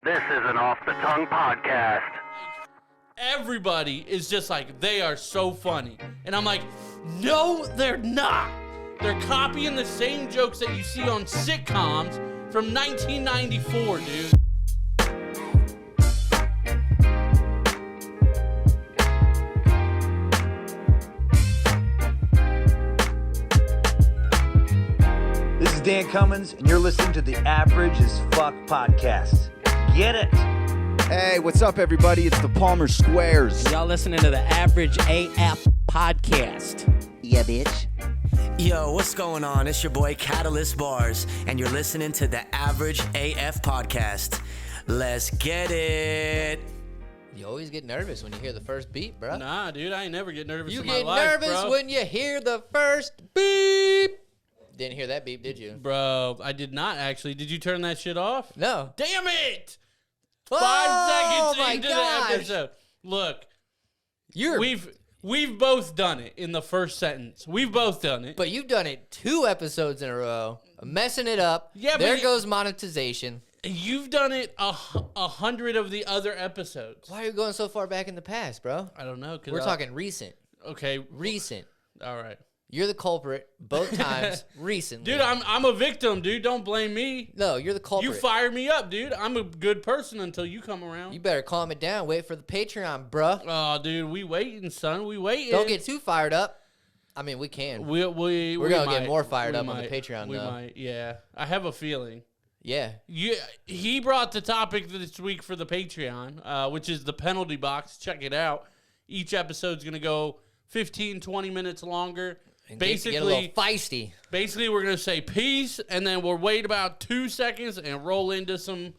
This is an Off the Tongue podcast. Everybody is just like, they are so funny. And I'm like, no, they're not. They're copying the same jokes that you see on sitcoms from 1994, dude. This is Dan Cummins, and you're listening to the Average as Fuck podcast. Get it? Hey, what's up, everybody? It's the Palmer Squares. Y'all listening to the Average AF podcast. Yeah, bitch. Yo, what's going on? It's your boy Catalyst Bars, and you're listening to the Average AF podcast. Let's get it. You always get nervous when you hear the first beep, bro. Nah, dude, I ain't never get nervous You in get my life, nervous bro. when you hear the first beep. Didn't hear that beep, did you? Bro, I did not actually. Did you turn that shit off? No. Damn it! Oh, 5 seconds my into gosh. the episode. Look, You're, we've both done it in the first sentence. We've both done it. but you've done it 2 episodes in a row, messing it up. Yeah, there but goes monetization. You've done it 100 of the other episodes. Why are you going so far back in the past, bro? I don't know. We're talking recent. Okay. Recent. All right. You're the culprit both times recently. Dude, I'm a victim, dude. Don't blame me. No, you're the culprit. You fire me up, dude. I'm a good person until you come around. You better calm it down. Wait for the Patreon, bruh. Oh, dude, we waiting, son. We waiting. Don't get too fired up. I mean, we can. We're We're going to get more fired up on the Patreon, we though. might, yeah. I have a feeling. Yeah. He brought the topic this week for the Patreon, which is the penalty box. Check it out. Each episode's going to go 15, 20 minutes longer. And Basically, get a little feisty. Basically, we're going to say peace, and then we'll wait about 2 seconds and roll into some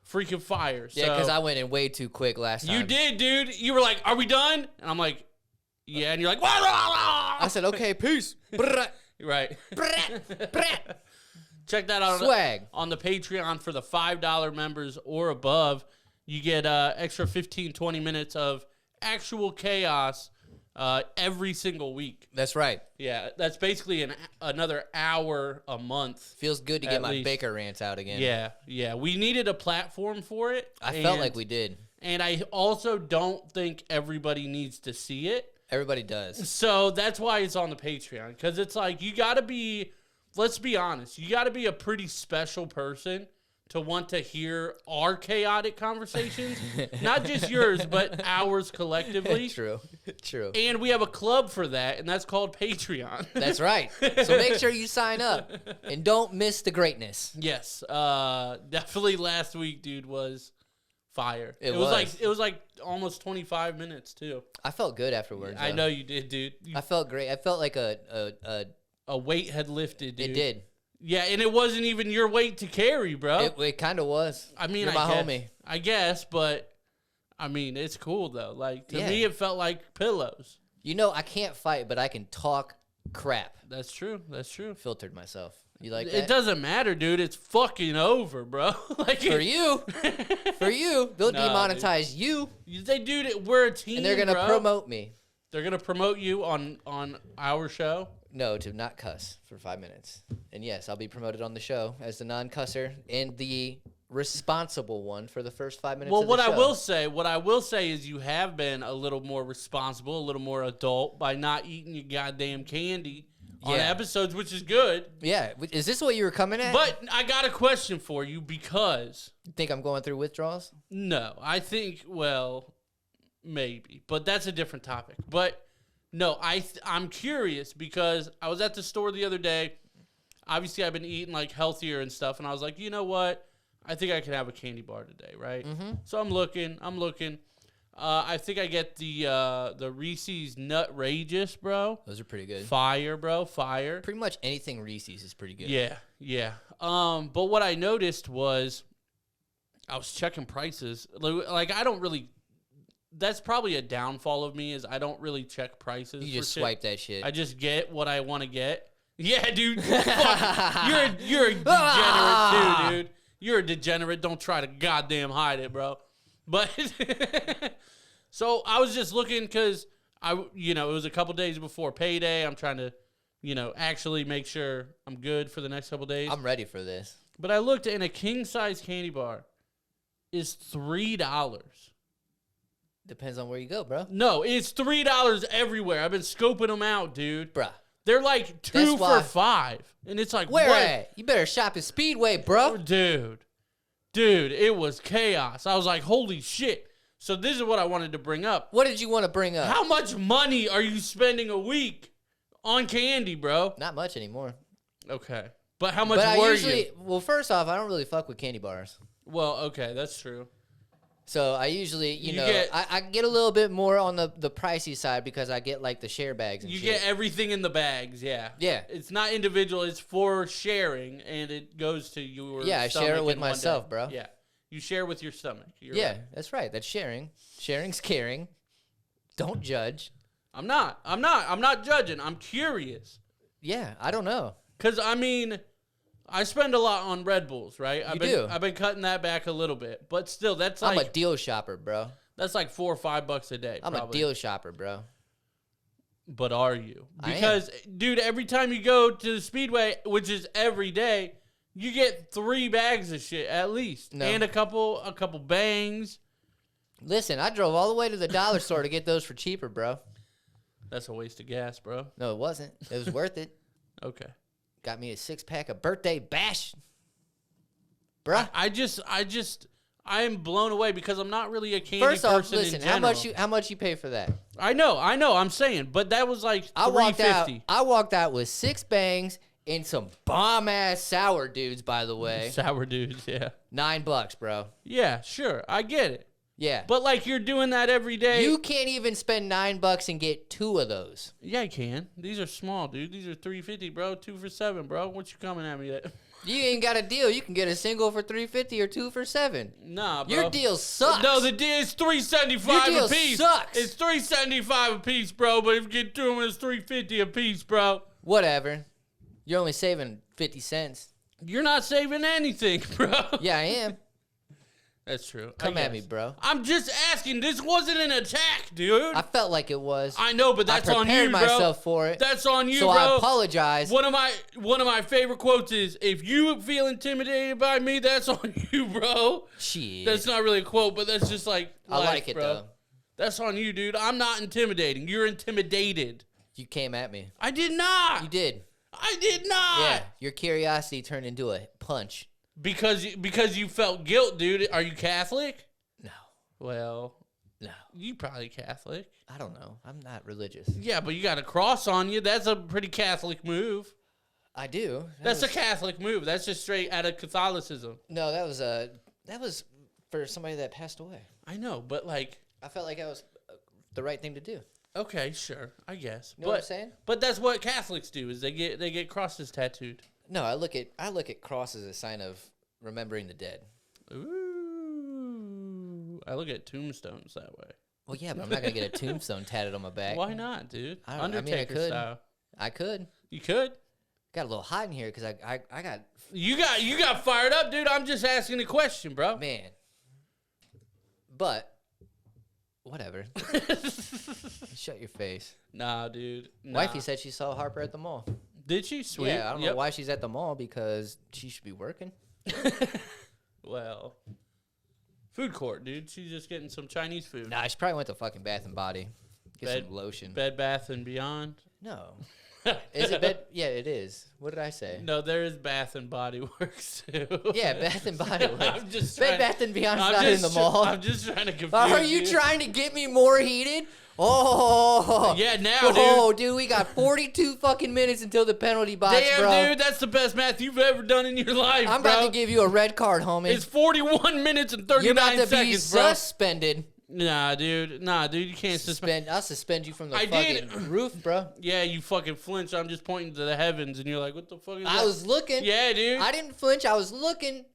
freaking fire. Yeah, because I went in way too quick last time. You did, dude. You were like, are we done? And I'm like, yeah. And you're like, I said, okay, peace. right. Check that out Swag. on the Patreon for the $5 members or above. You get extra 15, 20 minutes of actual chaos every single week. That's right. Yeah, that's basically another hour a month. Feels good to At get my least. Baker rants out again. Yeah. We needed a platform for it. I felt like we did. And I also don't think everybody needs to see it. Everybody does. So that's why it's on the Patreon. Because it's like, you got to be, let's be honest, you got to be a pretty special person to want to hear our chaotic conversations. Not just yours, but ours collectively. True. And we have a club for that, and that's called Patreon. That's right. So make sure you sign up and don't miss the greatness. Yes. Definitely last week, dude, was fire. It was. It was like almost 25 minutes, too. I felt good afterwards. I though. know you did, dude. I felt great. I felt like a weight had lifted, dude. it did. Yeah, and it wasn't even your weight to carry, bro. It kind of was. I mean, You're my homie. I guess, but I mean, it's cool though. Like to Yeah. me, it felt like pillows. You know, I can't fight, but I can talk crap. That's true. That's true. Filtered myself. You like that? It doesn't matter, dude. It's fucking over, bro. Like For you. They'll Nah, demonetize you, They do. We're a team, and they're gonna bro. promote me. They're gonna promote you on our show. No, to not cuss for 5 minutes. And yes, I'll be promoted on the show as the non-cusser and the responsible one for the first 5 minutes Well, of the what show. I will say is you have been a little more responsible, a little more adult by not eating your goddamn candy on Yeah. episodes, which is good. Yeah, is this what you were coming at? But I got a question for you because You think I'm going through withdrawals? no, I think maybe, but that's a different topic. But no, I'm curious because I was at the store the other day. Obviously, I've been eating like healthier and stuff, and I was like, you know what? I think I can have a candy bar today, right? Mm-hmm. So I'm looking. I think I get the Reese's Nutrageous, bro. Those are pretty good. Fire, bro, fire. Pretty much anything Reese's is pretty good. Yeah. But what I noticed was I was checking prices. Like I don't really. That's probably a downfall of me is I don't really check prices. You just for swipe shit. that shit. I just get what I want to get. Yeah, dude. Fuck. You're a degenerate too, dude. You're a degenerate. Don't try to goddamn hide it, bro. But so I was just looking because it was a couple days before payday. I'm trying to, actually make sure I'm good for the next couple days. I'm ready for this. But I looked in a king size candy bar, is $3. Depends on where you go, bro. No, it's $3 everywhere. I've been scoping them out, dude. Bruh. They're like 2 for $5. And it's like, Where what? at? You better shop at Speedway, bro. Dude, it was chaos. I was like, holy shit. So this is what I wanted to bring up. What did you want to bring up? How much money are you spending a week on candy, bro? Not much anymore. Okay. But how much But were I usually, you? well, first off, I don't really fuck with candy bars. Well, okay, that's true. So I usually, you know, get- I get a little bit more on the pricey side because I get like the share bags and You shit. get everything in the bags, yeah. Yeah. It's not individual, it's for sharing, and it goes to your Yeah, I share stomach it with in one myself, day. bro. Yeah. You share with your stomach. You're Yeah, right. that's right. That's sharing. Sharing's caring. Don't judge. I'm not judging. I'm curious. Yeah, I don't know. Cause I mean, I spend a lot on Red Bulls, right? You do. I've been cutting that back a little bit, but still, that's I'm like a deal shopper, bro. that's like $4 or $5 a day. I'm probably. a deal shopper, bro. But are you? I am. Because, dude, every time you go to the Speedway, which is every day, you get 3 bags of shit at least, No. and a couple bangs. Listen, I drove all the way to the dollar store to get those for cheaper, bro. That's a waste of gas, bro. No, it wasn't. It was worth it. Okay. Got me a 6-pack of birthday bash. Bruh. I am blown away because I'm not really a candy First person off, listen, in general. how much you pay for that? I know, I'm saying, but that was like I $3.50. walked out with 6 bangs and some bomb ass sour dudes, by the way. Sour dudes, yeah. $9, bro. Yeah, sure, I get it. Yeah. But like you're doing that every day. You can't even spend $9 and get 2 of those. Yeah, I can. These are small, dude. These are $3.50, bro. 2 for $7, bro. What you coming at me at? You ain't got a deal. You can get a single for $3.50 or 2 for $7. Nah, bro. Your deal sucks. No, the deal is $3.75 Your deal a piece. sucks. It's $3.75 a piece, bro. But if you get 2 of them, it's $3.50 a piece, bro. Whatever. You're only saving 50 cents. You're not saving anything, bro. Yeah, I am. That's true. Come I at guess. me, bro. I'm just asking. This wasn't an attack, dude. I felt like it was. I know, but that's I on prepared you, bro. myself for it. That's on you, so bro. I apologize. One of my favorite quotes is, "If you feel intimidated by me, that's on you, bro." Shit. That's not really a quote, but that's just like I life, like it, bro. though. That's on you, dude. I'm not intimidating. You're intimidated. You came at me. I did not. You did. I did not. Yeah. Your curiosity turned into a punch. Because you felt guilt, dude. Are you Catholic? No. Well, No. you probably Catholic. I don't know. I'm not religious. Yeah, but you got a cross on you. That's a pretty Catholic move. I do. That's a Catholic move. That's just straight out of Catholicism. No, that was for somebody that passed away. I know, but like, I felt like that was the right thing to do. okay, sure, I guess. You know what I'm saying? But that's what Catholics do is they get crosses tattooed. No, I look at cross as a sign of remembering the dead. Ooh, I look at tombstones that way. Well, yeah, but I'm not gonna get a tombstone tatted on my back. Why not, dude? I don't- I mean, I Undertaker could. style. I could. You could. Got a little hot in here because I got You got fired up, dude. I'm just asking a question, bro. man. But whatever. Shut your face. Nah, dude. Nah. Wifey said she saw Harper at the mall. Did she? Sweet. Yeah, I don't know Yep. why she's at the mall because she should be working. Well, food court, dude. She's just getting some Chinese food. Nah, she probably went to fucking Bath and Body. Get some lotion. Bed Bath and Beyond. No. Is it bed? Yeah, it is. What did I say? No, there is Bath and Body Works too. Yeah, Bath and Body Works. I'm just Bed trying- Bath and Beyond's I'm not in the just mall. I'm just trying to confuse Are you trying to get me more heated? Oh. Yeah, now, Oh, dude, we got 42 fucking minutes until the penalty box, Damn, bro. dude, that's the best math you've ever done in your life, I'm bro. about to give you a red card, homie. It's 41 minutes and 39 You're about to be seconds, bro. suspended. Nah, dude, you can't suspend. I'll suspend you from the I fucking did. roof, bro. Yeah, you fucking flinch. I'm just pointing to the heavens, and you're like, "What the fuck is that?" I was looking. Yeah, dude. I didn't flinch. I was looking.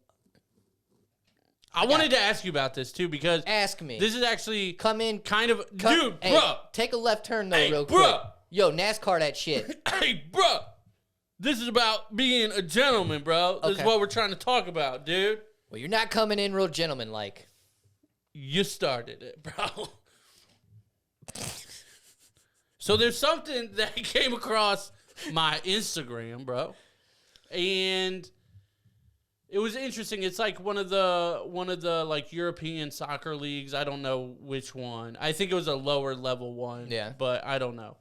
I wanted to ask you about this too because Ask me. this is actually Come in. kind of, dude, Hey, bruh. take a left turn, though, Hey, real bruh. quick. Yo, NASCAR that shit. Hey, bruh. This is about being a gentleman, bro. This is Okay. what we're trying to talk about, dude. Well, you're not coming in real gentleman-like. You started it, bro. So there's something that came across my Instagram, bro. And It was interesting. It's like one of the like European soccer leagues. I don't know which one. I think it was a lower level one. Yeah. But I don't know.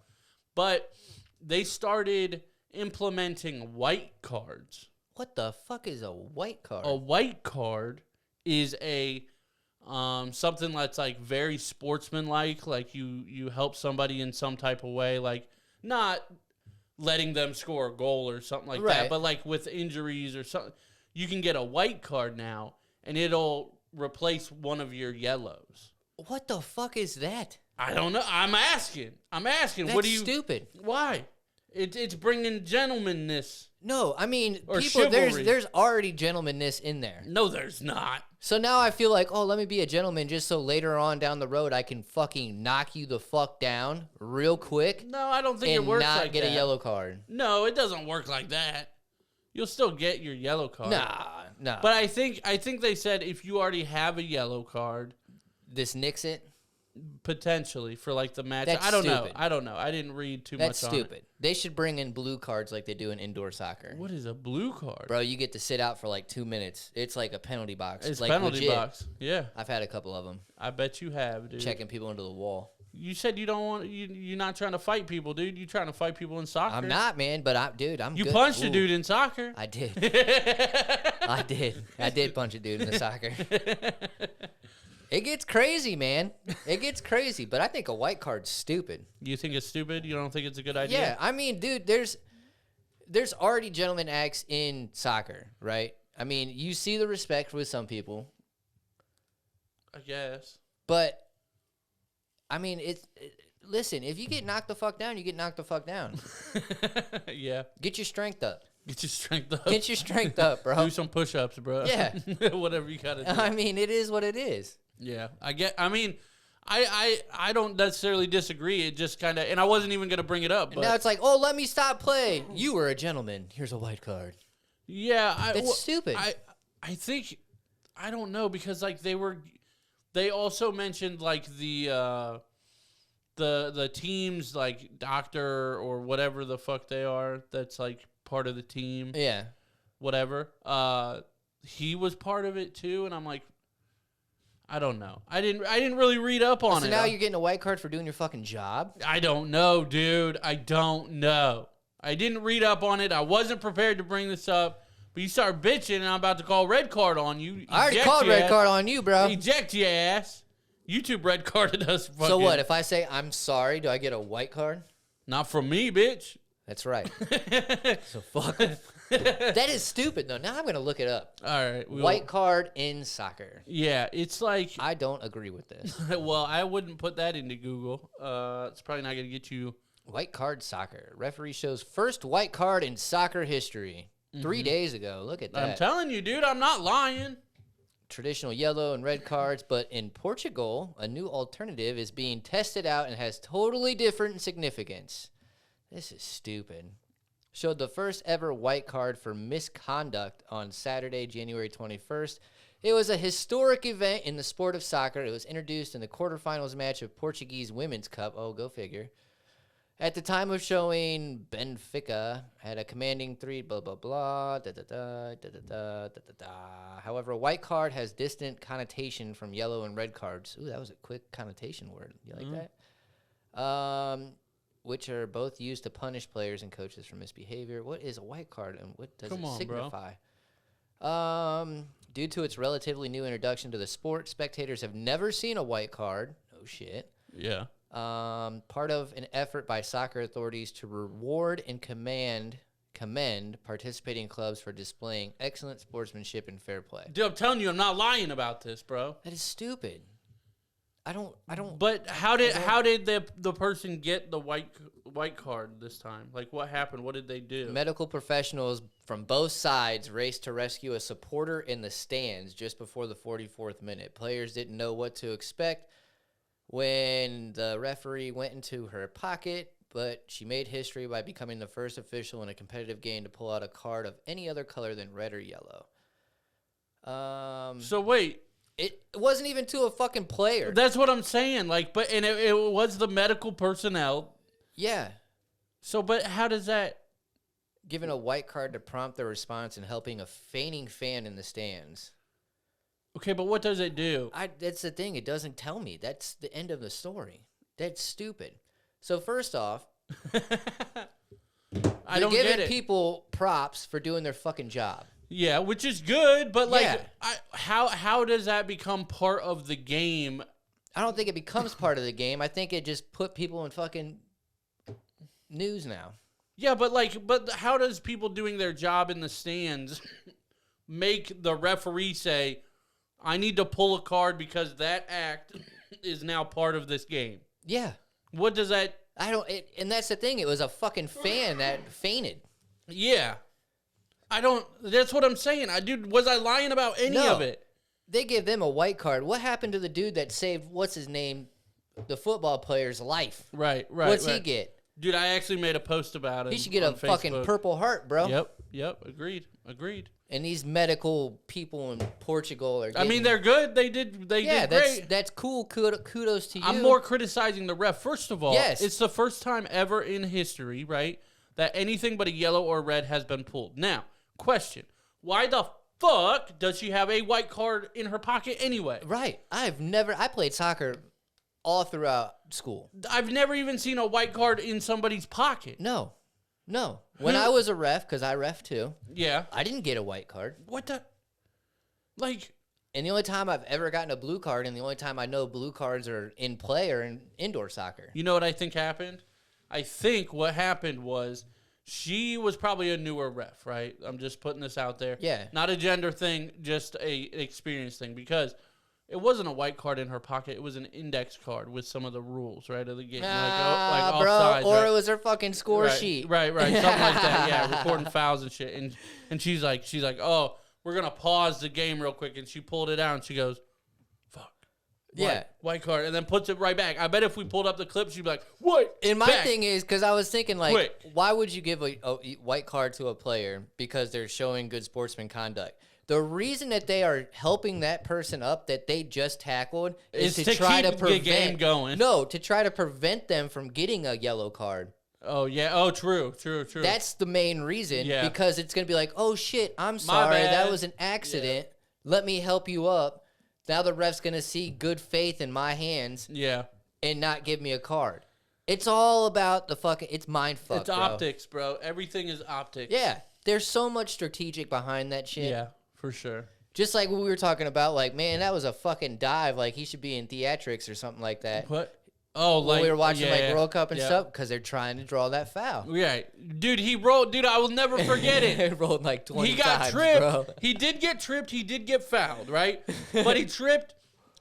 But they started implementing white cards. What the fuck is a white card? A white card is a something that's like very sportsmanlike. Like you help somebody in some type of way. Like not letting them score a goal or something like that. But like with injuries or something. You can get a white card now, and it'll replace one of your yellows. What the fuck is that? I don't know. I'm asking. That's what do you? stupid. Why? It's bringing gentlemanness. No, I mean, Or people. chivalry. There's already gentlemanness in there. No, there's not. So now I feel like, oh, let me be a gentleman just so later on down the road I can fucking knock you the fuck down real quick No, I don't think it and works not like get that. a yellow card. No, it doesn't work like that. You'll still get your yellow card. Nah. But I think they said if you already have a yellow card, This nicks it. potentially for like the match. That's I don't stupid. know. I don't know. I didn't read too That's much on stupid. They should bring in blue cards like they do in indoor soccer. it. What is a blue card? Bro, you get to sit out for like 2 minutes. It's like a penalty box. It's like penalty legit. box. Yeah. I've had a couple of them. I bet you have, dude. Checking people into the wall. You said you don't want you're not trying to fight people, dude. You're trying to fight people in soccer. I'm not, man, but I'm You good. punched a Ooh, dude in soccer. I did. I did punch a dude in the soccer. It gets crazy, man. It gets crazy, but I think a white card's stupid. You think it's stupid? You don't think it's a good idea? Yeah, I mean, dude, there's already gentleman acts in soccer, right? I mean, you see the respect with some people, I guess. but I mean, listen, if you get knocked the fuck down, you get knocked the fuck down. Yeah. Get your strength up. Get your strength up. Get your strength up, bro. Do some push-ups, bro. Yeah. Whatever you gotta do. I mean, it is what it is. Yeah. I mean, I don't necessarily disagree. It just kind of, and I wasn't even gonna bring it up. But Now it's like, oh, let me stop play. You were a gentleman. Here's a white card. yeah, That's stupid. I think I don't know because like they also mentioned like the team's like doctor or whatever the fuck they are that's like part of the team. Yeah. Whatever. He was part of it too, and I'm like, I don't know. I didn't really read up on So it. now you're getting a white card for doing your fucking job? I don't know, dude. I don't know. I didn't read up on it. I wasn't prepared to bring this up. But you start bitching, and I'm about to call red card on you. I already Eject called your red ass. card on you, bro. Eject your ass. YouTube red carded us. Fucking. So what? If I say I'm sorry, do I get a white card? Not from me, bitch. That's right. So fuck 'em. That is stupid, though. Now I'm going to look it up. All right. White card in soccer. Yeah, it's like. I don't agree with this. Well, I wouldn't put that into Google. It's probably not going to get you. White card soccer. Referee shows first white card in soccer history. 3 days ago. Look at that. I'm telling you, dude. I'm not lying. Traditional yellow and red cards, but in Portugal, a new alternative is being tested out and has totally different significance. This is stupid. Showed the first ever white card for misconduct on Saturday, January 21st. It was a historic event in the sport of soccer. It was introduced in the quarterfinals match of Portuguese Women's Cup. Oh, go figure. At the time of showing, Benfica had a commanding 3, blah, blah, blah, da-da-da, da-da-da, da-da-da. However, a white card has distant connotation from yellow and red cards. Ooh, that was a quick connotation word. You like that? Which are both used to punish players and coaches for misbehavior. What is a white card and what does it signify? Due to its relatively new introduction to the sport, spectators have never seen a white card. Oh, shit. Yeah. Part of an effort by soccer authorities to reward and commend participating clubs for displaying excellent sportsmanship and fair play. Dude, I'm telling you, I'm not lying about this, bro. That is stupid. I don't. But how did the person get the white card this time? Like, what happened? What did they do? Medical professionals from both sides raced to rescue a supporter in the stands just before the 44th minute. Players didn't know what to expect when the referee went into her pocket, but she made history by becoming the first official in a competitive game to pull out a card of any other color than red or yellow. So wait. It wasn't even to a fucking player. That's what I'm saying. Like, but and it was the medical personnel. Yeah. So, but how does that? Giving a white card to prompt the response and helping a fainting fan in the stands. Okay, but what does it do? That's the thing. It doesn't tell me. That's the end of the story. That's stupid. So first off, I don't they're get giving it. people props for doing their fucking job. Yeah, which is good, but like, Yeah. how does that become part of the game? I don't think it becomes part of the game. I think it just put people in fucking news now. Yeah, but how does people doing their job in the stands make the referee say, I need to pull a card because that act is now part of this game? Yeah. What does that... And that's the thing. It was a fucking fan that fainted. Yeah. That's what I'm saying. Was I lying about any No. of it? They give them a white card. What happened to the dude that saved, what's his name, the football player's life? Right. What's he get? Dude, I actually made a post about it. He should get a fucking Purple Heart, bro. Yep. Agreed. And these medical people in Portugal are getting... I mean, they're good. They did great. That's cool. Kudos to you. I'm more criticizing the ref. First of all, Yes. it's the first time ever in history, right, that anything but a yellow or red has been pulled. Now, question. Why the fuck does she have a white card in her pocket anyway? Right. I played soccer all throughout school. I've never even seen a white card in somebody's pocket. No. When I was a ref, because I ref too, Yeah. I didn't get a white card. What the? Like... And the only time I've ever gotten a blue card, and the only time I know blue cards are in play or in indoor soccer. You know what I think happened? I think what happened was she was probably a newer ref, right? I'm just putting this out there. Yeah. Not a gender thing, just an experience thing, because it wasn't a white card in her pocket. It was an index card with some of the rules, right, of the game. Bro. Offsides, Or right? it was her fucking score right, sheet. Right, something like that. Yeah, recording fouls and shit. And she's like, oh, we're gonna pause the game real quick, and she pulled it out, and she goes, "Fuck, Yeah. white card," and then puts it right back. I bet if we pulled up the clip, she'd be like, "What?" And my back. thing is, because I was thinking, like, Quick. why would you give a white card to a player because they're showing good sportsman conduct? The reason that they are helping that person up that they just tackled is to try keep to prevent the game going. No, to try to prevent them from getting a yellow card. Oh yeah. Oh, true. That's the main reason. Yeah. Because it's gonna be like, oh shit, I'm sorry, bad. that was an accident. Let me help you up. Now the ref's gonna see good faith in my hands Yeah. and not give me a card. It's all about the fucking. It's mind fuck. It's bro. optics, bro. Everything is optics. Yeah, there's so much strategic behind that shit. Yeah, for sure. Just like what we were talking about, like, man, that was a fucking dive. Like, he should be in theatrics or something like that. What? Oh, When we were watching, World Cup and yeah. stuff, because they're trying to draw that foul. Right. Dude, he rolled. Dude, I will never forget it. It rolled like 20 He got times, tripped. bro. He did get tripped. He did get fouled, right? But he tripped.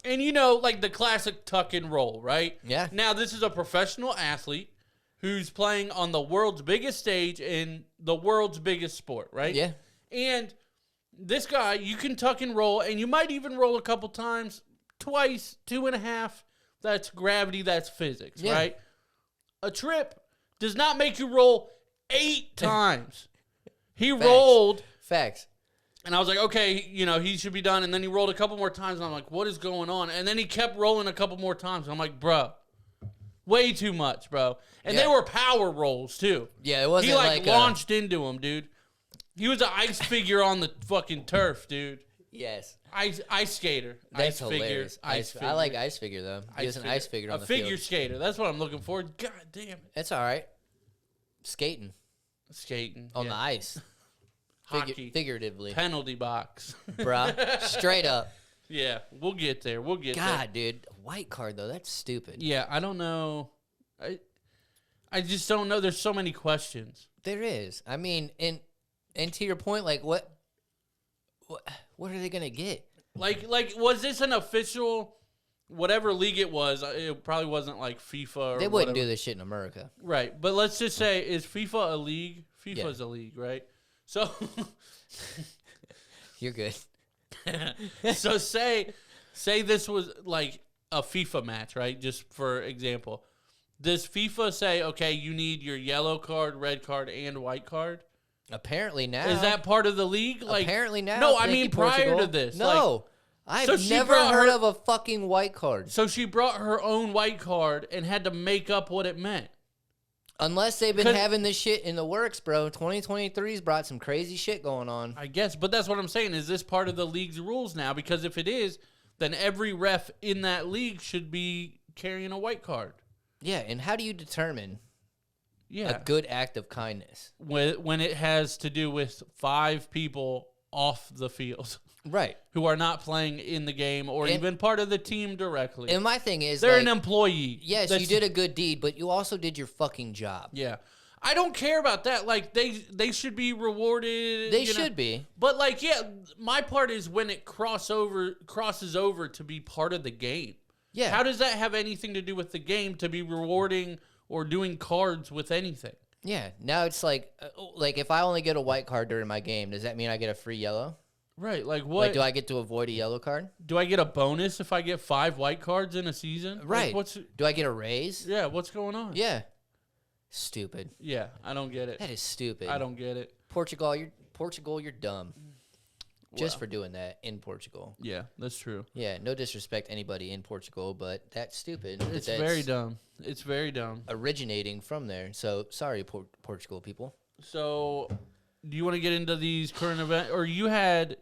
And, like the classic tuck and roll, right? Yeah. Now, this is a professional athlete who's playing on the world's biggest stage in the world's biggest sport, right? Yeah. And this guy, you can tuck and roll, and you might even roll a couple times, twice, 2.5. That's gravity, that's physics, Yeah. right? A trip does not make you roll 8 times. He rolled, Facts. and I was like, okay, he should be done. And then he rolled a couple more times, and I'm like, what is going on? And then he kept rolling a couple more times. And I'm like, bro, way too much, bro. And they Yeah. were power rolls, too. Yeah, it wasn't He, like launched into him, dude. He was an ice figure on the fucking turf, dude. Yes. Ice skater. That's ice hilarious. Figure, ice figure. I like ice figure, though. He was an ice figure on the A figure field. skater. That's what I'm looking for. God damn it. That's all right. Skating Skating. on yeah. the ice. Hockey. Figuratively. Penalty box. Bruh. Straight up. Yeah, we'll get there. We'll get there. God, dude. White card, though. That's stupid. Yeah, I don't know. I just don't know. There's so many questions. There is. I mean, and to your point, like, what are they going to get? Like, was this an official, whatever league it was? It probably wasn't like FIFA or They wouldn't whatever. do this shit in America. Right, but let's just say, is FIFA a league? FIFA's a league, right? So, You're good. so say this was like a FIFA match, right? Just for example. Does FIFA say, okay, you need your yellow card, red card, and white card? Apparently now. Is that part of the league? Like, Apparently now. No, I thank mean you, prior Portugal. to this. No. So I've she never brought heard her- of a fucking white card. So she brought her own white card and had to make up what it meant. Unless they've been having this shit in the works, bro. 2023's brought some crazy shit going on. I guess, but that's what I'm saying. Is this part of the league's rules now? Because if it is, then every ref in that league should be carrying a white card. Yeah, and how do you determine Yeah. a good act of kindness? When it has to do with 5 people off the field. Right. Who are not playing in the game or even part of the team directly. And my thing is, they're like, an employee. Yes, you did a good deed, but you also did your fucking job. Yeah. I don't care about that. Like, they should be rewarded. They should be. But, like, yeah, my part is when it crosses over to be part of the game. Yeah. How does that have anything to do with the game to be rewarding or doing cards with anything? Yeah. Now it's like if I only get a white card during my game, does that mean I get a free yellow? Right. Like, what? Like, do I get to avoid a yellow card? Do I get a bonus if I get 5 white cards in a season? Right. Like, do I get a raise? Yeah, what's going on? Yeah. Stupid. Yeah, I don't get it. That is stupid. I don't get it. Portugal, you're dumb. Just for doing that in Portugal. Yeah, that's true. Yeah, no disrespect to anybody in Portugal, but that's stupid. It's That's very dumb. It's very dumb. originating from there. So, sorry, Portugal people. So, do you want to get into these current events? Or you had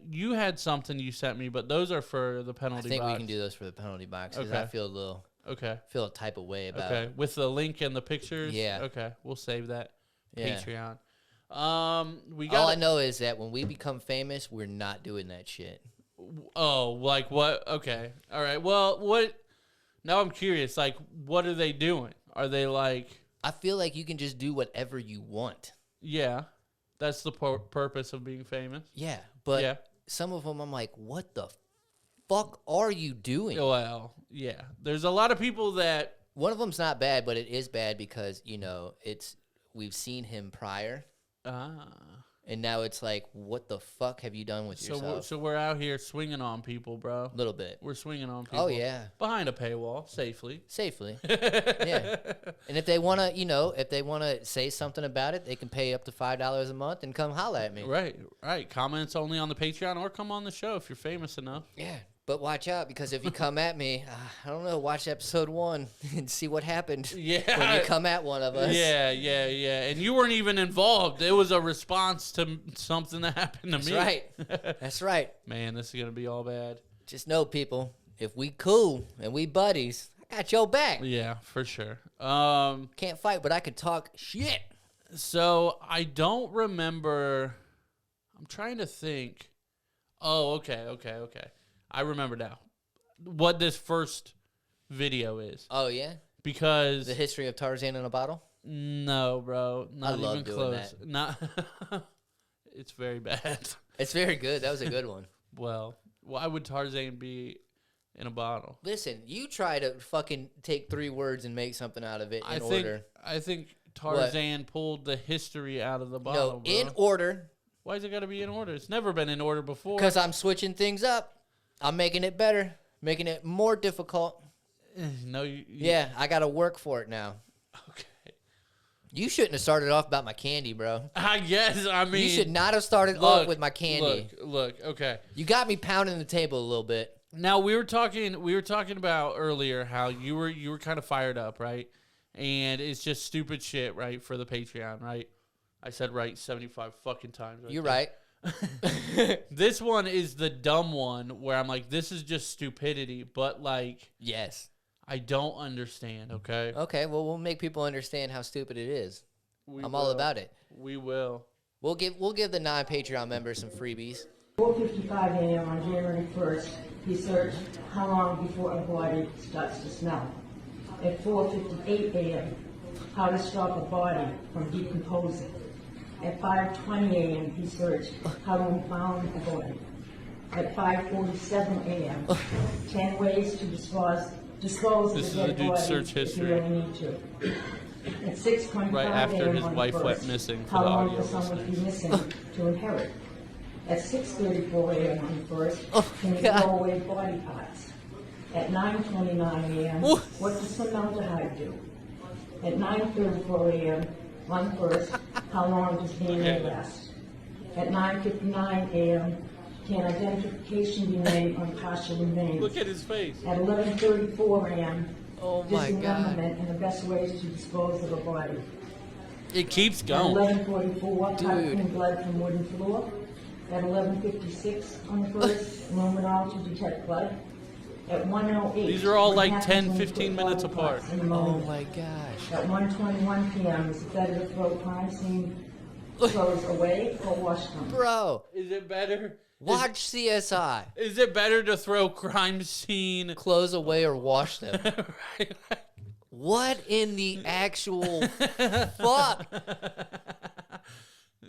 something you sent me, but those are for the penalty I think box. we can do those for the penalty box because Okay. I feel a type of way about Okay, with the link and the pictures? Yeah. Okay, we'll save that. Yeah. Patreon. We All I got. know is that when we become famous, we're not doing that shit. Oh, like what? Okay, all right. Well, what? Now I'm curious. Like, what are they doing? Are they like? I feel like you can just do whatever you want. Yeah, that's the purpose of being famous. Yeah, but Yeah. some of them I'm like, what the fuck are you doing? Well, yeah. There's a lot of people that. One of them's not bad, but it is bad because, we've seen him prior. And now it's like, what the fuck have you done with yourself? So we're out here swinging on people, bro. A little bit. We're swinging on people. Oh, yeah. Behind a paywall, safely. Safely. Yeah. And if they want to, say something about it, they can pay up to $5 a month and come holla at me. Right. Comments only on the Patreon or come on the show if you're famous enough. Yeah. But watch out, because if you come at me, I don't know, watch episode 1 and see what happened when you come at one of us. Yeah. And you weren't even involved. It was a response to something that happened to That's me. right. That's right. Man, this is going to be all bad. Just know, people, if we cool and we buddies, I got your back. Yeah, for sure. Can't fight, but I can talk shit. So I don't remember. I'm trying to think. Oh, okay. I remember now what this first video is. Oh, yeah? Because The history of Tarzan in a bottle? no, bro, not I love even doing close. that. Not. It's very bad. It's very good. That was a good one. Well, why would Tarzan be in a bottle? Listen, you try to fucking take 3 words and make something out of it in order. I think Tarzan pulled the history out of the bottle. No, bro. in order. Why's it got to be in order? It's never been in order before. Because I'm switching things up. I'm making it better, making it more difficult. No, Yeah, I got to work for it now. Okay. You shouldn't have started off about my candy, bro. I guess. I mean, You should not have started off with my candy. Look. Okay. You got me pounding the table a little bit. Now we were talking about earlier how you were kind of fired up, right? And it's just stupid shit, right, for the Patreon, right? I said right 75 fucking times. You're there. right. This one is the dumb one where I'm like, this is just stupidity, but like, Yes. I don't understand. Okay. Okay, well, we'll make people understand how stupid it is. I'm all will. about it. We will. We'll give the non-Patreon members some freebies. 4:55 a.m. on January 1st, he searched how long before a body starts to smell. At 4:58 a.m., how to stop a body from decomposing. At 5:20 a.m., he searched how to impound a body. At 5:47 a.m., 10 ways to dispose This of is a the dead dude's body search if you history. really need to. At 6:25 Right after a.m. his on wife the went 1st, missing for how the long audio will someone be listeners. missing to inherit? At 6:34 a.m. on the 1st, can you God. throw away body parts? At 9:29 a.m., what does formaldehyde do? At 9:34 a.m. on the 1st, how long does DNA last? At 9:59 a.m., can identification be made on partial remains? Look at his face. At 11:34 a.m., Oh my God. dismemberment and the best ways to dispose of a body. It keeps At going. 11:44, touching blood from wooden floor. At 11:56 on the first, luminol to detect blood. At 1:08. These are all what like happens 10, when you 15 put minutes water apart. drops in the Oh ammonia? my gosh. At 1:21 p.m., is it better to throw crime scene clothes away or wash them? Bro, Is it better? watch CSI. Is it better to throw crime scene? Clothes away or wash them. Right. What in the actual fuck?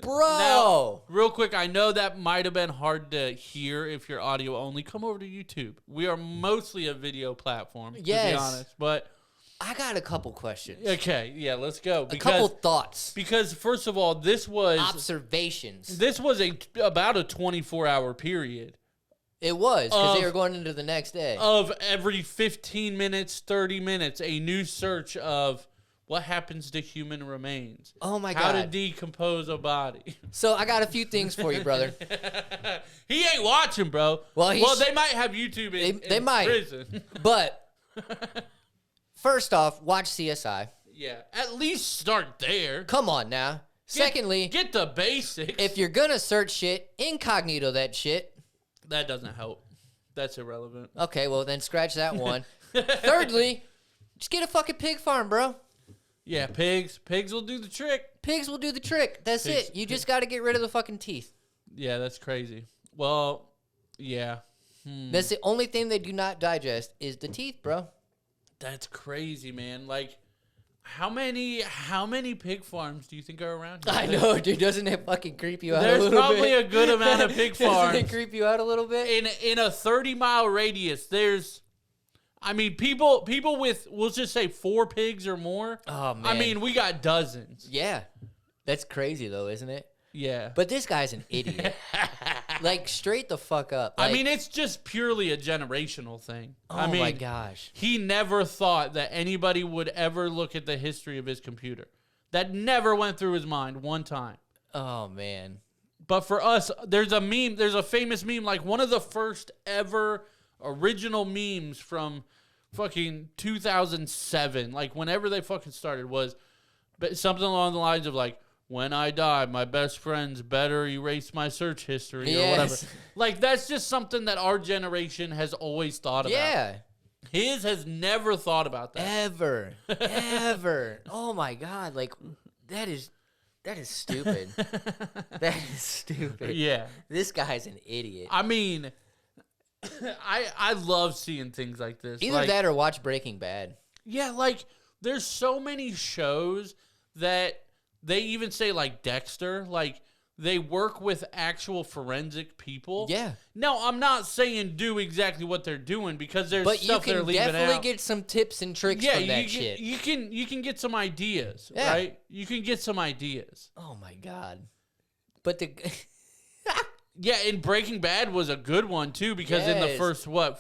Bro. Now, real quick, I know that might have been hard to hear if you're audio only. Come over to YouTube. We are mostly a video platform, to be Yes. honest. But I got a couple questions. okay, yeah, let's go. A couple thoughts. Because first of all, this was Observations. about a 24-hour period It was, because they Of- were going into the next day. of every 15 minutes, 30 minutes, a new search of what happens to human remains. Oh my How to God. decompose a body. So I got a few things for you, brother. He ain't watching, bro. Well, they might have YouTube in, They in might. prison. But first off, watch CSI. Yeah, at least start there. Come on now. Secondly, Get the basics. if you're gonna search shit, incognito that shit. That doesn't help. That's irrelevant. Okay, well then scratch that one. Thirdly, just get a fucking pig farm, bro. Yeah, pigs. Pigs will do the trick. Pigs will do the trick. That's Pigs- it. You just got to get rid of the fucking teeth. Yeah, that's crazy. Well, yeah. That's the only thing they do not digest is the teeth, bro. That's crazy, man. Like, how many pig farms do you think are around here? I know, dude. Doesn't it fucking creep you out a There's little probably bit? a good amount of pig Doesn't farms. it creep you out a little bit? In a 30-mile radius, there's, I mean, people with, we'll just say 4 pigs or more. Oh, man. I mean, we got dozens. Yeah. That's crazy, though, isn't it? Yeah. But this guy's an idiot. Like, straight the fuck up. Like, I mean, it's just purely a generational thing. oh I mean, my gosh. he never thought that anybody would ever look at the history of his computer. That never went through his mind one time. Oh, man. But for us, there's a famous meme, like one of the first ever original memes from fucking 2007, like whenever they fucking started, was something along the lines of like, when I die, my best friends better erase my search history or whatever. Yes. Like, that's just something that our generation has always thought about. Yeah. His has never thought about that. Ever. Ever. Oh, my God. Like, that is stupid. That is stupid. Yeah. This guy's an idiot. I mean, I love seeing things like this. Either Like, that or watch Breaking Bad. yeah, like, there's so many shows that they even say, like, Dexter, like, they work with actual forensic people. Yeah. No, I'm not saying do exactly what they're doing, because there's But you stuff they're can leaving definitely out. get some tips and tricks yeah, from that you shit. you can get some ideas, Yeah. right? You can get some ideas. Oh, my God. But the... Yeah, and Breaking Bad was a good one too, because in the Yes. first 4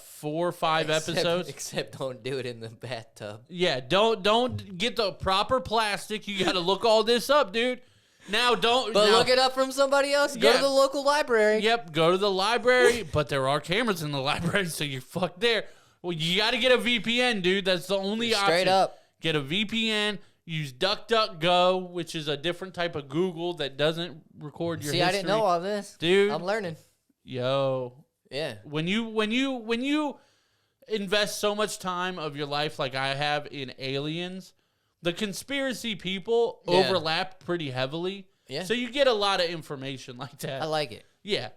or 5 episodes, Except don't do it in the bathtub. yeah, don't get the proper plastic. You got to look all this up, dude. Now don't. But now, look it up from somebody else. Go Yeah. to the local library. Yep, go to the library, but there are cameras in the library, so you're fucked there. Well, you got to get a VPN, dude. That's the only option. Straight up. Get a VPN. Use DuckDuckGo, which is a different type of Google that doesn't record your See, history. I didn't know all this. Dude. I'm learning. Yo, Yeah. when you invest so much time of your life like I have in aliens, the conspiracy people Yeah. overlap pretty heavily. Yeah. So you get a lot of information like that. I like it. Yeah.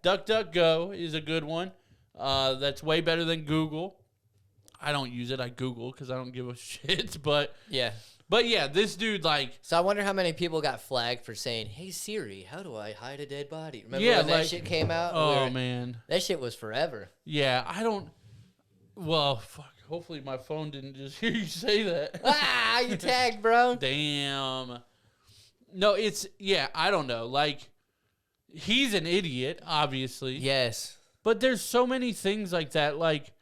DuckDuckGo is a good one. That's way better than Google. I don't use it. I Google because I don't give a shit. But Yeah. yeah, this dude, like, So I wonder how many people got flagged for saying, "Hey Siri, how do I hide a dead body?" Remember Yeah, when that like- shit came out? oh Where- man. that shit was forever. Yeah, I don't. Well, fuck. Hopefully my phone didn't just hear you say that. Ah, you tagged, bro. Damn. No, I don't know. Like, he's an idiot, obviously. Yes. But there's so many things like that. Like,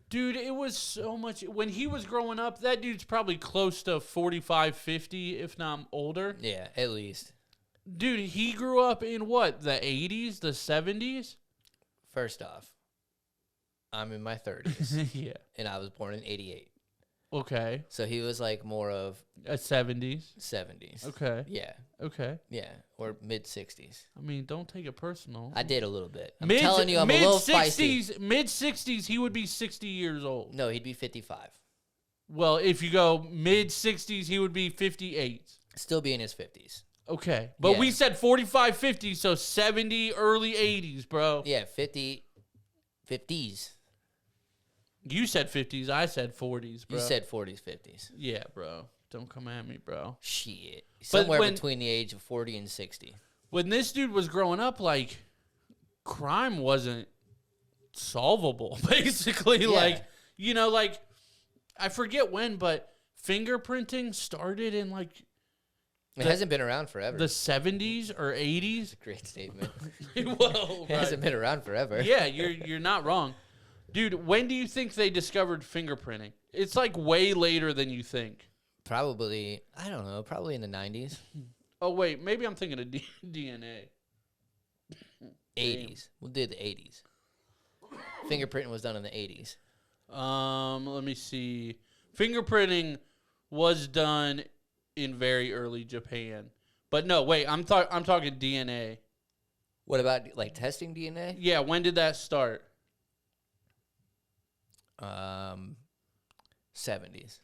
dude, it was so much. When he was growing up, that dude's probably close to 45, 50, if not older. Yeah, at least. Dude, he grew up in what? The 80s? The 70s? First off, I'm in my 30s, Yeah. and I was born in '88. Okay. So he was like more of A 70s. 70s. Okay. Yeah. Okay. Yeah. Or mid 60s. I mean, don't take it personal. I did a little bit. I'm telling you, I'm a little feisty. Mid 60s, he would be 60 years old. No, he'd be 55. Well, if you go mid 60s, he would be 58. Still be in his 50s. Okay. But Yeah. we said 45, 50, so 70, early 80s, bro. Yeah, 50s. You said 50s, I said 40s, bro. You said 40s, 50s. Yeah, bro. Don't come at me, bro. Shit. Somewhere when- between the age of 40 and 60. When this dude was growing up, like, crime wasn't solvable, basically. Yeah. Like, you know, like, I forget when, but fingerprinting started in, like, It hasn't been around forever. the 70s or 80s. Great statement. Well, It hasn't been around forever. yeah, you're not wrong. Dude, when do you think they discovered fingerprinting? It's, like, way later than you think. Probably, I don't know, probably in the 90s. Oh, wait, maybe I'm thinking of DNA. 80s. We'll do the 80s. Fingerprinting was done in the 80s. Let me see. Fingerprinting was done in very early Japan. But no, wait, I'm talking DNA. What about like testing DNA? Yeah, when did that start? 70s.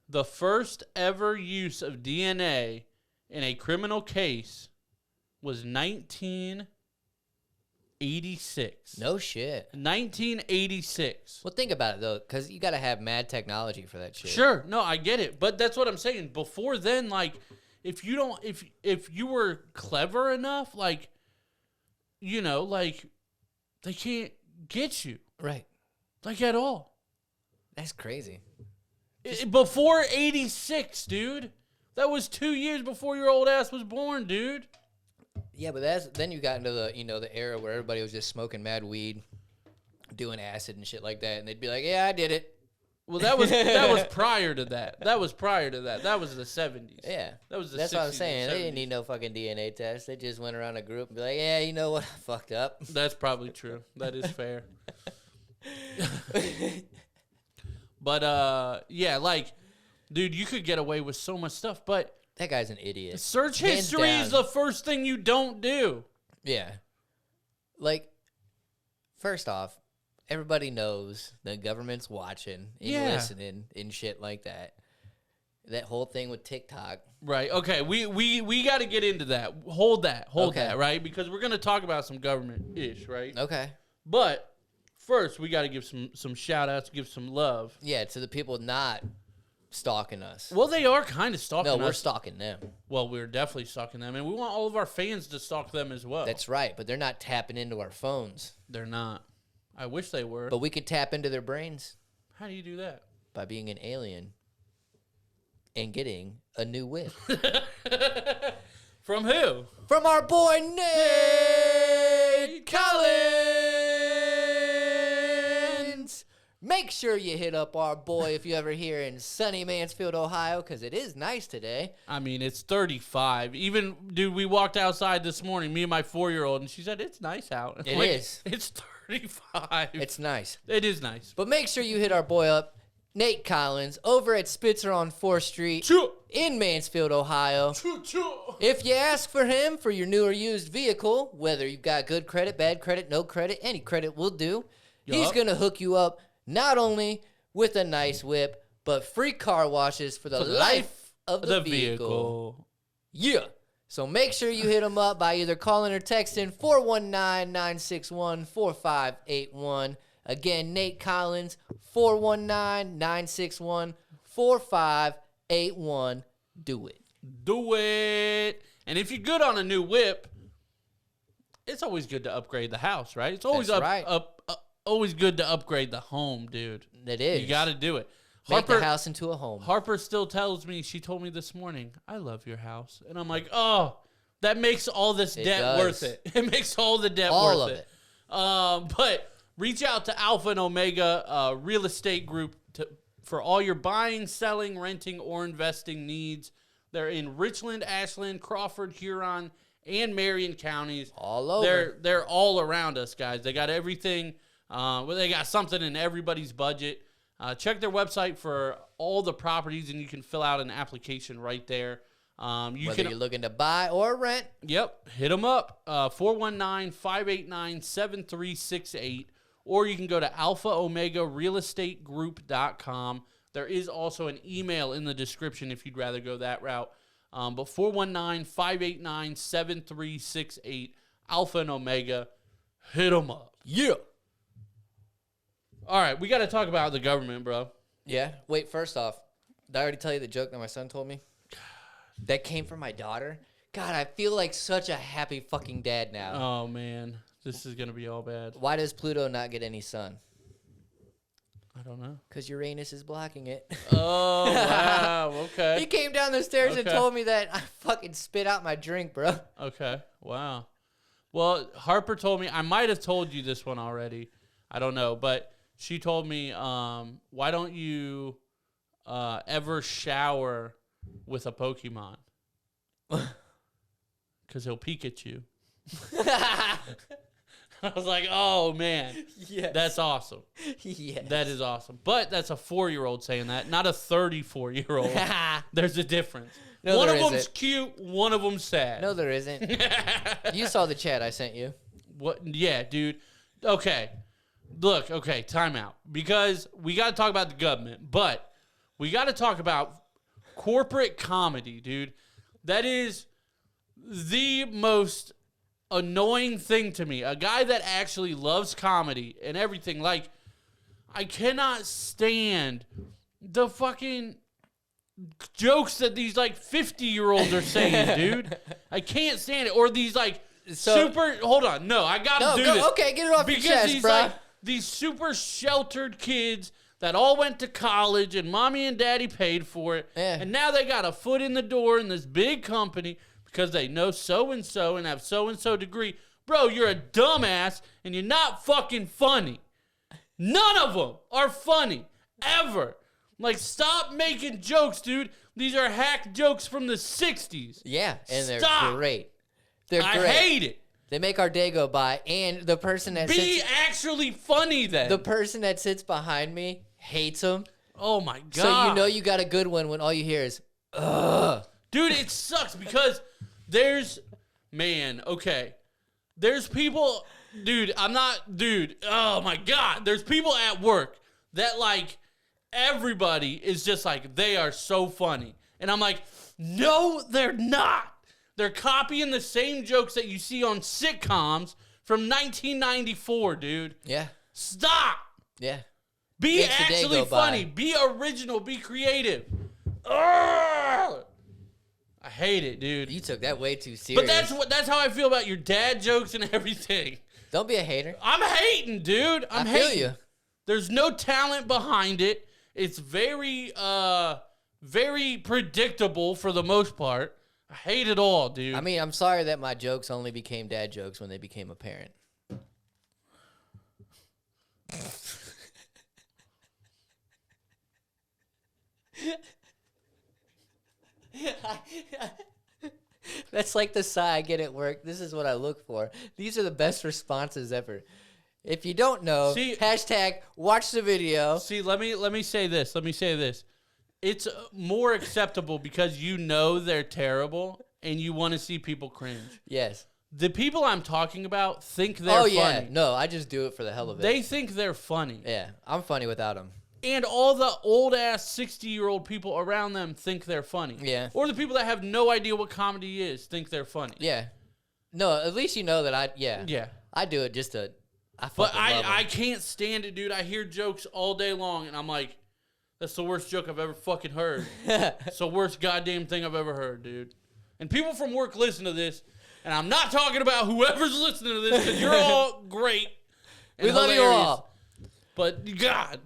The first ever use of DNA in a criminal case was 1986. No shit. 1986. Well, think about it though, because you got to have mad technology for that shit. Sure, no, I get it, but that's what I'm saying. Before then, like, if you were clever enough, like, you know, like, they can't get you, Right. like, at all. That's crazy. Before 86, dude. That was 2 years before your old ass was born, dude. Yeah, but then you got into the era where everybody was just smoking mad weed, doing acid and shit like that, and they'd be like, "Yeah, I did it." Well, that was prior to that. That was prior to that. That was the 70s. Yeah, That was the that's what I'm 60s saying. and They didn't 70s. need no fucking DNA test. They just went around a group and be like, "Yeah, you know what? I fucked up." That's probably true. That is fair. But yeah, like, dude, you could get away with so much stuff, but That guy's an idiot. search Hands history is down. the first thing you don't do. Yeah. Like, first off, everybody knows the government's watching and Yeah. listening and shit like that. That whole thing with TikTok. Right. Okay. We got to get into that. Hold that, Okay. right? Because we're gonna talk about some government ish, right? Okay. But first, we got to give some shout outs, give some love. Yeah, to the people not stalking us. Well, they are kind of stalking No, us. we're stalking them. Well, we're definitely stalking them, and we want all of our fans to stalk them as well. That's right, but they're not tapping into our phones. They're not. I wish they were. But we could tap into their brains How do you do that? by being an alien and getting a new whip. From who? From our boy Nate Collins. Make sure you hit up our boy if you ever here in sunny Mansfield, Ohio, because it is nice today. I mean, it's 35. Even, dude, we walked outside this morning, me and my 4-year-old, and she said, it's nice out. It Like, is. It's 35. It's nice. It is nice. But make sure you hit our boy up, Nate Collins, over at Spitzer on 4th Street Choo. in Mansfield, Ohio. If you ask for him for your new or used vehicle, whether you've got good credit, bad credit, no credit, any credit will do, he's Yup. going to hook you up not only with a nice whip, but free car washes for the life of the vehicle. Yeah. So make sure you hit him up by either calling or texting 419-961-4581. Again, Nate Collins, 419-961-4581. Do it. Do it. And if you're good on a new whip, it's always good to upgrade the house, right? It's always That's right. always good to upgrade the home, dude. It is. You got to do it. Make the house into a home. Harper still tells me, she told me this morning, I love your house. And I'm like, oh, that makes all this It debt does. worth it. It makes all the debt All worth of it. But reach out to Alpha and Omega Real Estate Group for all your buying, selling, renting, or investing needs. They're in Richland, Ashland, Crawford, Huron, and Marion counties. All over. They're all around us, guys. They got everything. Well, they got something in everybody's budget. Check their website for all the properties, and you can fill out an application right there. Whether you're looking to buy or rent. Yep. Hit them up. 419-589-7368. Or you can go to alphaomegarealestategroup.com. There is also an email in the description if you'd rather go that route. But 419-589-7368. Alpha and Omega. Hit them up. Yeah. All right. We got to talk about the government, bro. Yeah. Wait, first off, did I already tell you the joke that my son told me? That came from my daughter? God, I feel like such a happy fucking dad now. Oh, man. This is going to be all bad. Why does Pluto not get any sun? I don't know. Because Uranus is blocking it. Oh, wow. Okay. He came down the stairs and Okay. told me that I fucking spit out my drink, bro. Okay. Wow. Well, Harper told me, I might have told you this one already. I don't know. But she told me, why don't you ever shower with a Pokemon? Because he'll peek at you. I was like, oh, man. Yes. That's awesome. Yes. That is awesome. But that's a 4-year-old saying that, not a 34-year-old. There's a difference. No, one there of them's isn't. cute, one of them's sad. No, there isn't. You saw the chat I sent you. What? Yeah, dude. Okay. Look, okay, time out. Because we got to talk about the government, but we got to talk about corporate comedy, dude. That is the most annoying thing to me. A guy that actually loves comedy and everything. Like, I cannot stand the fucking jokes that these, like, 50-year-olds are saying, dude. I can't stand it. Or these, like, super... Hold on. No, I got to do this. Okay, get it off Because your chest, these, bro. like, these super sheltered kids that all went to college and mommy and daddy paid for it. Yeah. And now they got a foot in the door in this big company because they know so-and-so and have so-and-so degree. Bro, you're a dumbass and you're not fucking funny. None of them are funny. Ever. Like, stop making jokes, dude. These are hack jokes from the 60s. Yeah, and they're Stop. great. They're great. I hate it. They make our day go by, and the person that Be sits, actually funny then. the person that sits behind me hates them. Oh, my God. So you know you got a good one when all you hear is, ugh. Dude, it sucks because there's people, oh my God. There's people at work that, like, everybody is just like, they are so funny. And I'm like, no, they're not. They're copying the same jokes that you see on sitcoms from 1994, dude. Yeah, Stop. yeah. Be Makes the day actually go by. funny. Be original. Be creative. Ugh! I hate it, dude. You took that way too serious. But that's how I feel about your dad jokes and everything. Don't be a hater. I'm hating, dude. I'm I feel hating. you. There's no talent behind it. It's very predictable for the most part. I hate it all, dude. I mean, I'm sorry that my jokes only became dad jokes when they became apparent. That's like the sigh I get at work. This is what I look for. These are the best responses ever. If you don't know, See- hashtag watch the video. See, let me say this. It's more acceptable because you know they're terrible and you want to see people cringe. Yes. The people I'm talking about think they're funny. Yeah. No, I just do it for the hell of it. They think they're funny. Yeah, I'm funny without them. And all the old-ass 60-year-old people around them think they're funny. Yeah. Or the people that have no idea what comedy is think they're funny. Yeah. No, at least you know that Yeah. I do it just to, But fucking love 'em. I can't stand it, dude. I hear jokes all day long, and I'm like, that's the worst joke I've ever fucking heard. It's the worst goddamn thing I've ever heard, dude. And people from work listen to this, and I'm not talking about whoever's listening to this, because you're all great. And We love you hilarious. all. But, God.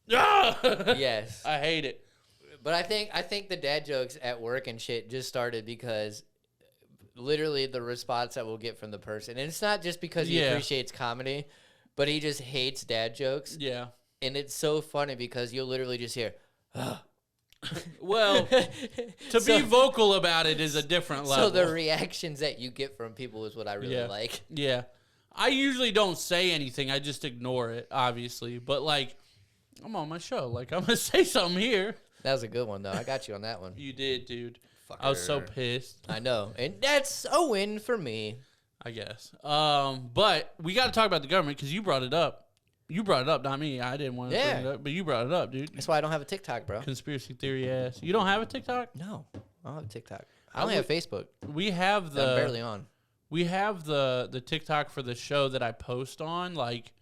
Yes. I hate it. But I think the dad jokes at work and shit just started because literally the response that we'll get from the person, and it's not just because he Yeah. appreciates comedy, but he just hates dad jokes. Yeah. And it's so funny because you'll literally just hear, Well, to be vocal about it is a different level. So the reactions that you get from people is what I really like. Yeah. I usually don't say anything. I just ignore it, obviously. But, like, I'm on my show. Like, I'm gonna say something here. That was a good one, though. I got you on that one. You did, dude. I was so pissed. I know. And that's a win for me. I guess. But we got to talk about the government because you brought it up. You brought it up, not me. I didn't want to bring it up, but you brought it up, dude. That's why I don't have a TikTok, bro. Conspiracy theory ass. You don't have a TikTok? No, I don't have a TikTok. I only have Facebook. We have the. I'm barely on. We have the TikTok for the show that I post on like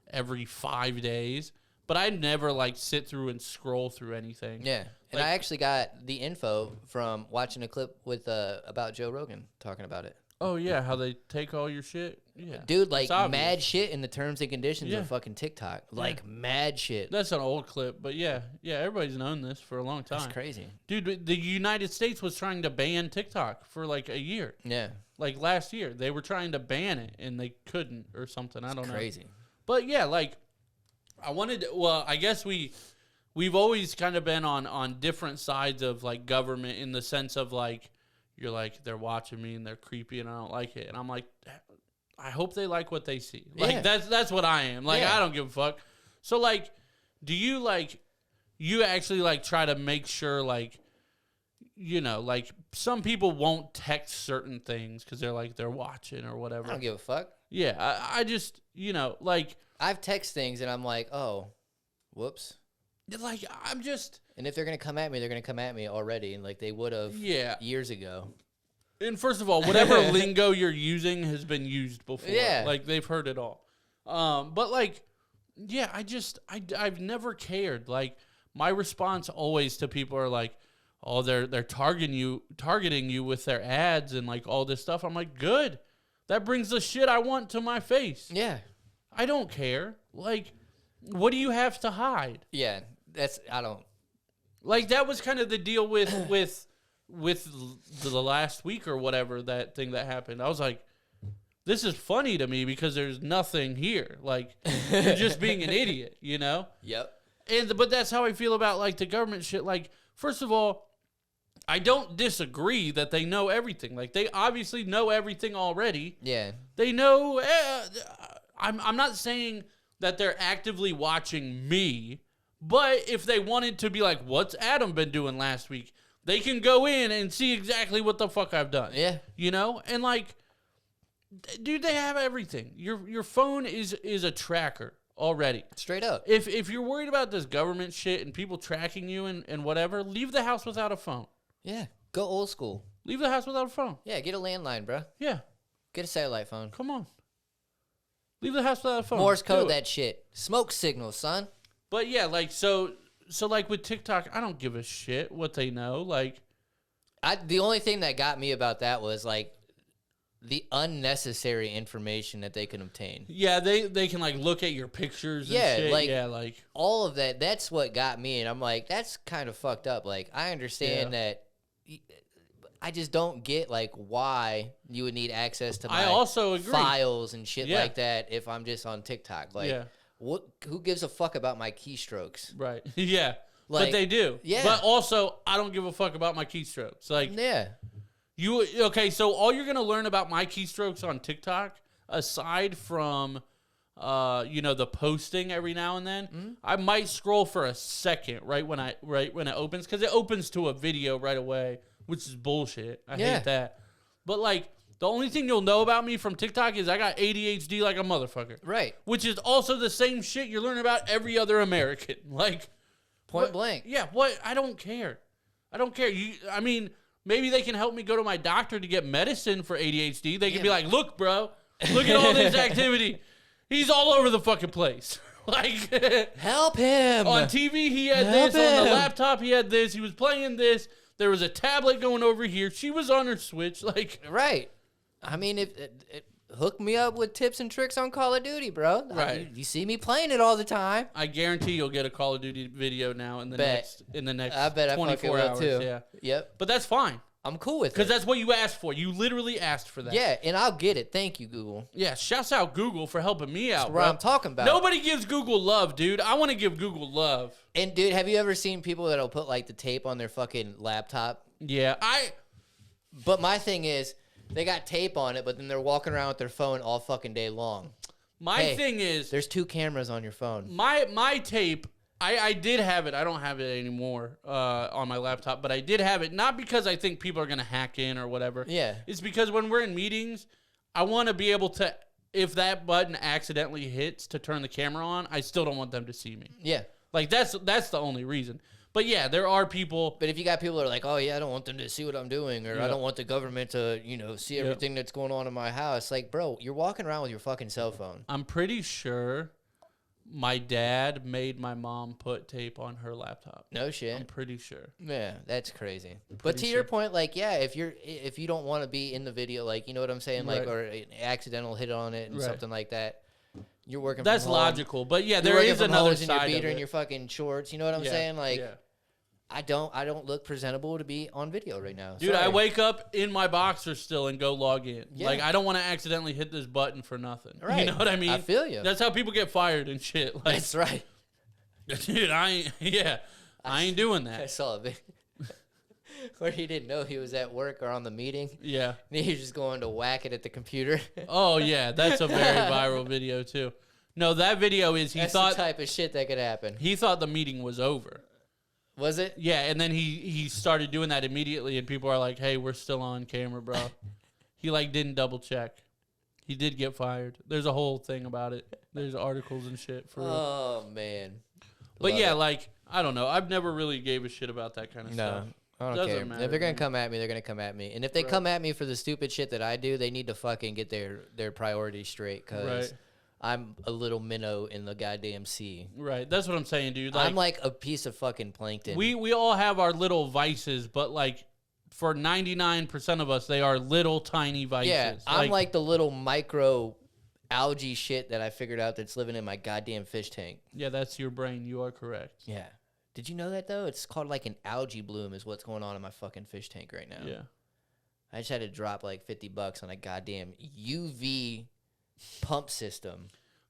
every 5 days, but I never like sit through and scroll through anything. Yeah, and Like- I actually got the info from watching a clip with about Joe Rogan talking about it. Oh yeah, how they take all your shit. Yeah, Dude, like It's obvious. mad shit in the terms and conditions Yeah. of fucking TikTok. Like mad shit. That's an old clip, but yeah, everybody's known this for a long time. That's crazy. Dude, the United States was trying to ban TikTok for like a year. Yeah, Like last year, they were trying to ban it and they couldn't or something. I don't know. crazy. But yeah, like I guess we've always kind of been on different sides of like government in the sense of like you're like they're watching me and they're creepy and I don't like it. And I'm like I hope they like what they see. Like Yeah. that's what I am. Like Yeah. I don't give a fuck. So like do you like you actually like try to make sure like you know, like some people won't text certain things because they're watching or whatever. I don't give a fuck. Yeah, I just you know like I've text things and I'm like, oh, whoops. like I'm just And if they're gonna come at me, they're gonna come at me already, and like they would have yeah. years ago. And first of all, whatever lingo you're using has been used before. Yeah. Like they've heard it all. But like, yeah, I've never cared. Like my response always to people are like, oh, they're targeting you with their ads and like all this stuff. I'm like, good. That brings the shit I want to my face. Yeah, I don't care. Like, what do you have to hide? yeah. I don't. Like that was kind of the deal with the last week or whatever, that thing that happened. I was like, this is funny to me because there's nothing here. Like you're just being an idiot, you know? Yep. But that's how I feel about like the government shit. Like, first of all, I don't disagree that they know everything. Like they obviously know everything already. Yeah. They know. I'm not saying that they're actively watching me, but if they wanted to be like, what's Adam been doing last week? They can go in and see exactly what the fuck I've done. Yeah. You know? And like, dude, they have everything. Your phone is a tracker already. Straight up. If you're worried about this government shit and people tracking you and whatever, leave the house without a phone. Yeah. Go old school. Leave the house without a phone. Yeah. Get a landline, bro. Yeah. Get a satellite phone. Come on. Leave the house without a phone. Morse Do code it. that shit. Smoke signals, son. But yeah, like so like with TikTok, I don't give a shit what they know. Like The only thing that got me about that was like the unnecessary information that they can obtain. yeah, they can like look at your pictures and Yeah, shit. like- yeah, like All of that, that's what got me. And I'm like, that's kind of fucked up. Like, I understand that. I just don't get like why you would need access to my I also agree. files and shit Yeah. like that if I'm just on TikTok. Like, Yeah. who gives a fuck about my keystrokes? right. Yeah. But Like, they do. yeah. But also, I don't give a fuck about my keystrokes. Like Yeah. so all you're gonna learn about my keystrokes on TikTok, aside from the posting every now and then, I might scroll for a second right when it opens, because it opens to a video right away, which is bullshit. I Yeah. hate that. But like the only thing you'll know about me from TikTok is I got ADHD like a motherfucker. Right. Which is also the same shit you're learning about every other American. Like Point what- blank. Yeah, what? I don't care. I mean, maybe they can help me go to my doctor to get medicine for ADHD. They can be like, look, bro, look at all this activity. He's all over the fucking place. Like, Help him. on TV, he had Help this. On the him. laptop, he had this. He was playing this. There was a tablet going over here. She was on her Switch. Like, Right. I mean, if hook me up with tips and tricks on Call of Duty, bro. Right. You see me playing it all the time. I guarantee you'll get a Call of Duty video now in the Bet. next I bet I 24 fucking will hours. too. Yeah. Yep. But that's fine, I'm cool with because it. that's what you asked for. You literally asked for that. Yeah, and I'll get it. Thank you, Google. Yeah, shouts out Google for helping me out, That's bro. what I'm talking about. Nobody gives Google love, dude. I want to give Google love. And dude, have you ever seen people that'll put like the tape on their fucking laptop? Yeah, But my thing is, they got tape on it, but then they're walking around with their phone all fucking day long. my Hey, thing is, There's 2 cameras on your phone. my tape I did have it. I don't have it anymore on my laptop, but I did have it. Not because I think people are going to hack in or whatever. Yeah. It's because when we're in meetings, I want to be able to, if that button accidentally hits to turn the camera on, I still don't want them to see me. Yeah. Like, that's the only reason. But yeah, there are people. But if you got people that are like, oh, yeah, I don't want them to see what I'm doing, or Yeah. I don't want the government to, see everything that's going on in my house. Like, bro, you're walking around with your fucking cell phone. I'm pretty sure my dad made my mom put tape on her laptop. No shit. I'm pretty sure. Yeah, that's crazy. But to your point, like, yeah, if you don't want to be in the video, like, you know what I'm saying, like, Right. or an accidental hit on it and Right. something like that, you're working. That's from home. logical, but yeah, You're there working is from another home in your side beater of and it. your fucking shorts. You know what I'm Yeah, saying? Like, yeah. I don't look presentable to be on video right now. Dude, I Sorry. wake up in my boxers still and go log in. Yeah. Like, I don't want to accidentally hit this button for nothing. You Right. know what I mean? I feel you. That's how people get fired and shit. Like, That's right. dude, I ain't doing I that. saw a video where he didn't know he was at work or on the meeting. Yeah. And he was just going to whack it at the computer. Oh, yeah, that's a very viral video, too. No, that video is That's thought the type of shit that could happen. he thought the meeting was over. Was it? Yeah, and then he started doing that immediately, and people are like, hey, we're still on camera, bro. He, like, didn't double check. He did get fired. There's a whole thing about it. There's articles and shit for real. Oh, man. But Love yeah, it. like, I don't know. I've never really gave a shit about that kind of No, stuff. I don't Doesn't care. matter If they're to going me. to come at me, they're going to come at me. And if they come at me for the stupid shit that I do, they need to fucking get their priorities straight, because Right. I'm a little minnow in the goddamn sea. Right. That's what I'm saying, dude. I'm like a piece of fucking plankton. we all have our little vices, but like for 99% of us, they are little tiny vices. Yeah, I'm like the little micro algae shit that I figured out that's living in my goddamn fish tank. yeah, that's your brain. You are correct. Yeah. Did you know that, though? It's called like an algae bloom is what's going on in my fucking fish tank right now. Yeah. I just had to drop like $50 on a goddamn UV pump system.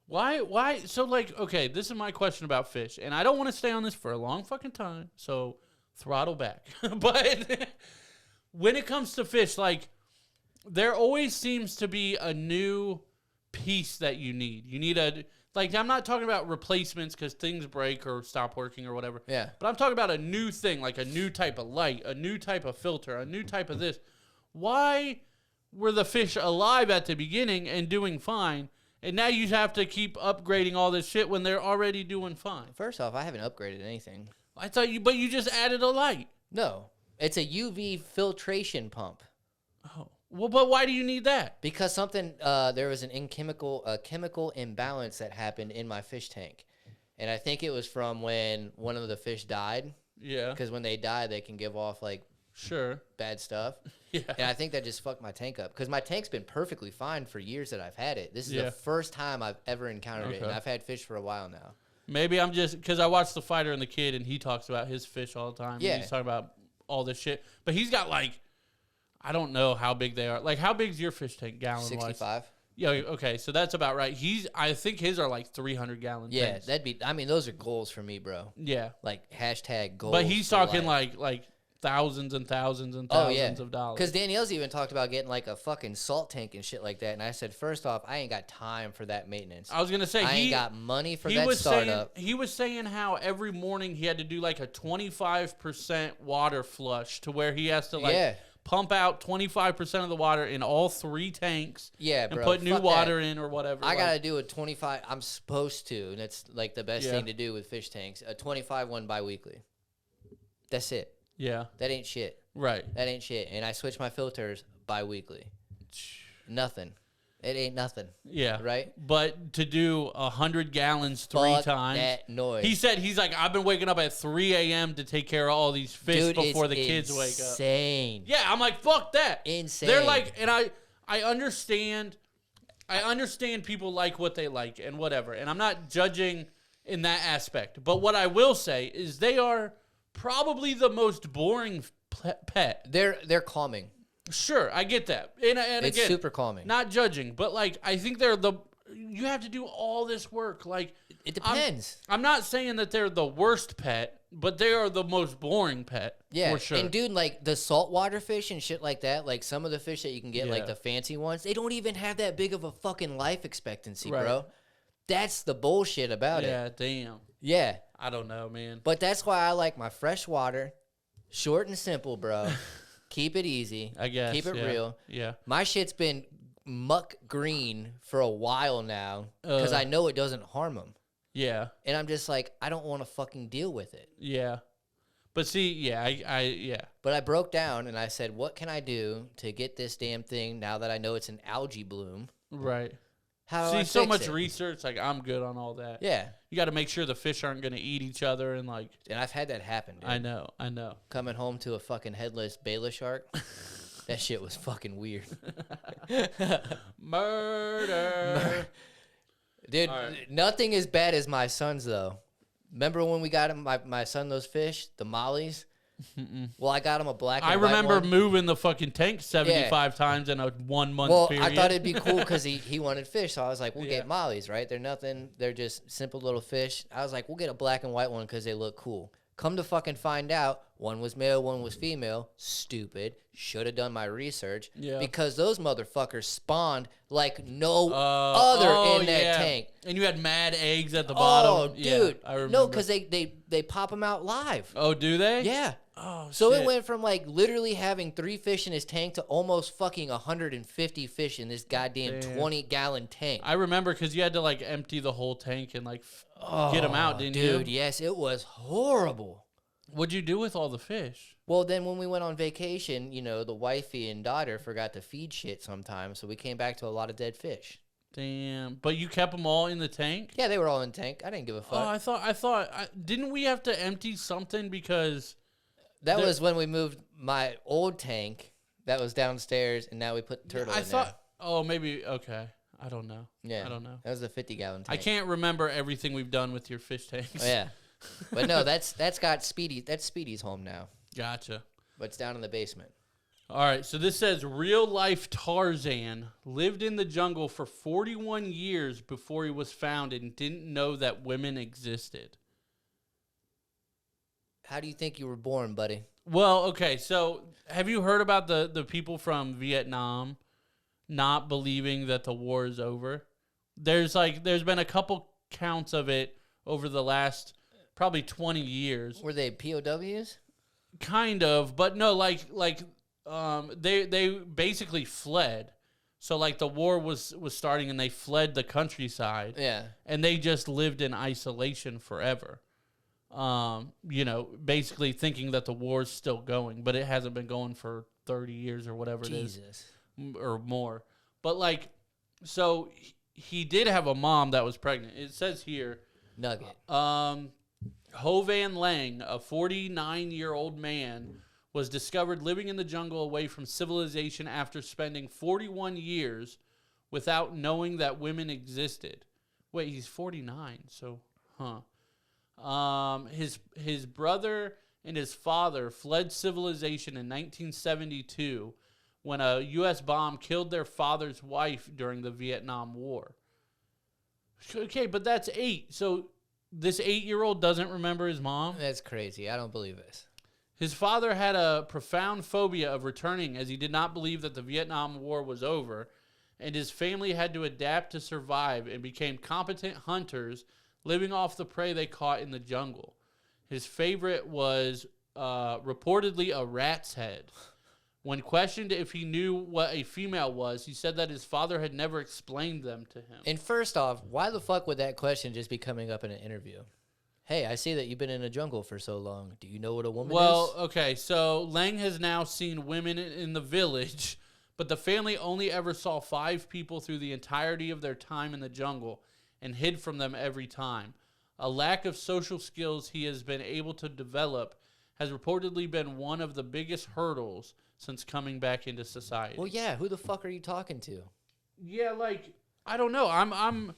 Why? So, like, okay, this is my question about fish, and I don't want to stay on this for a long fucking time, so throttle back. But when it comes to fish, like, there always seems to be a new piece that you need. You need like, I'm not talking about replacements because things break or stop working or whatever. Yeah. But I'm talking about a new thing, like a new type of light, a new type of filter, a new type of this. Why were the fish alive at the beginning and doing fine, and now you have to keep upgrading all this shit when they're already doing fine? First off, I haven't upgraded anything. I thought but you just added a light. No, it's a UV filtration pump. Oh, well, but why do you need that? Because something, there was a chemical imbalance that happened in my fish tank. And I think it was from when one of the fish died. Yeah, Because when they die, they can give off, like, sure. bad stuff. Yeah, And I think that just fucked my tank up. Because my tank's been perfectly fine for years that I've had it. This is Yeah. the first time I've ever encountered it. And Okay. I've had fish for a while now. maybe I'm just because I watched The Fighter and the Kid, and he talks about his fish all the time. Yeah. And he's talking about all this shit, but he's got like, I don't know how big they are. Like, how big's your fish tank gallon wise? 65. Yeah, okay, so that's about right. I think his are like 300-gallon Yeah, tanks. those are goals for me, bro. Yeah, Like, hashtag goals. but he's for talking life. like thousands and thousands and Oh, thousands yeah. of dollars. Because Danielle's even talked about getting like a fucking salt tank and shit like that. And I said, first off, I ain't got time for that maintenance. I was gonna say I ain't got money for he that was startup. saying he was saying how every morning he had to do like a 25% water flush to where he has to like Yeah. pump out 25% of the water in all 3 tanks. Yeah, and bro, put new fuck water that. in or whatever. I like- gotta do a 25. I'm supposed to, and that's like the best Yeah. thing to do with fish tanks. A 25 one biweekly. That's it. Yeah, That ain't shit. right. That ain't shit. And I switch my filters biweekly. Nothing. It ain't nothing. Yeah, Right? But to do 100 gallons 3 Fuck times. that noise. He's like, I've been waking up at 3 a.m. to take care of all these fish Dude, before it's the kids wake up. insane. Yeah, I'm like, fuck that. Insane. They're like, and I understand people like what they like and whatever, and I'm not judging in that aspect. But what I will say is they are probably the most boring pet. They're calming. Sure, I get that. And It's again, super calming. not judging, but like I think you have to do all this work. Like It depends. I'm not saying that they're the worst pet, but they are the most boring pet. Yeah, for sure. and dude, like the saltwater fish and shit like that, like some of the fish that you can get, Yeah. like the fancy ones, they don't even have that big of a fucking life expectancy, Right. bro. That's the bullshit about it. yeah, damn. Yeah, I don't know, man. But that's why I like my fresh water, short and simple, bro. Keep it easy. I guess. Keep it real. Yeah. My shit's been muck green for a while now because I know it doesn't harm them. Yeah. And I'm just like, I don't want to fucking deal with it. Yeah. But see, yeah, yeah. But I broke down and I said, what can I do to get this damn thing now that I know it's an algae bloom? Right. How do See, I so fix much it? research, like, I'm good on all that. Yeah. You got to make sure the fish aren't going to eat each other and, like... And I've had that happen, dude. I know. Coming home to a fucking headless Bela shark. That shit was fucking weird. Murder. Dude, right. nothing as bad as my sons, though. Remember when we got him, my son those fish, the mollies? Well, I got him a black and I white remember one. moving the fucking tank 75 times in a 1 month Well, period. I thought it'd be cool because he wanted fish, so I was like, we'll Yeah. get mollies, right? They're nothing. They're just simple little fish. I was like, we'll get a black and white one because they look cool. Come to fucking find out, one was male, one was female. Stupid. Should have done my research. Yeah. Because those motherfuckers spawned like no other in that tank. And you had mad eggs at the Oh, bottom. dude. Yeah, I remember. No, because they pop them out live. Oh, do they? Yeah. Oh, So shit. it went from like literally having 3 fish in his tank to almost fucking 150 fish in this goddamn 20-gallon tank. I remember because you had to, like, empty the whole tank and, like, get them out, didn't you? Dude, yes, it was horrible. What'd you do with all the fish? Well, then when we went on vacation, you know, the wifey and daughter forgot to feed shit sometimes, so we came back to a lot of dead fish. Damn. But you kept them all in the tank? Yeah, they were all in the tank. I didn't give a fuck. Oh, I thought, didn't we have to empty something because... That was when we moved my old tank that was downstairs, and now we put the turtle in there. Oh, maybe, okay. I don't know. Yeah. I don't know. That was a 50-gallon tank. I can't remember everything we've done with your fish tanks. Oh, yeah. But no, that's got Speedy. That's Speedy's home now. Gotcha. But it's down in the basement. All right, so this says real-life Tarzan lived in the jungle for 41 years before he was found and didn't know that women existed. How do you think you were born, buddy? Well, okay, so have you heard about the people from Vietnam not believing that the war is over? There's been a couple counts of it over the last probably 20 years. Were they POWs? Kind of, but no, they basically fled. So like the war was starting and they fled the countryside. Yeah. And they just lived in isolation forever. You know, basically thinking that the war's still going, but it hasn't been going for 30 years or whatever it is. Jesus. Or more. But like, so he did have a mom that was pregnant. It says here, Nugget. Ho Van Lang, a 49-year-old man, was discovered living in the jungle away from civilization after spending 41 years without knowing that women existed. Wait, he's 49, so, his brother and his father fled civilization in 1972 when a U.S. bomb killed their father's wife during the Vietnam War. Okay, but that's 8, so... This 8-year-old doesn't remember his mom? That's crazy. I don't believe this. His father had a profound phobia of returning as he did not believe that the Vietnam War was over, and his family had to adapt to survive and became competent hunters living off the prey they caught in the jungle. His favorite was reportedly a rat's head. When questioned if he knew what a female was, he said that his father had never explained them to him. And first off, why the fuck would that question just be coming up in an interview? Hey, I see that you've been in a jungle for so long. Do you know what a woman Well, is? okay, so Lang has now seen women in the village, but the family only ever saw 5 people through the entirety of their time in the jungle and hid from them every time. A lack of social skills he has been able to develop has reportedly been one of the biggest hurdles since coming back into society. Well, yeah. Who the fuck are you talking to? Yeah, like, I don't know. I'm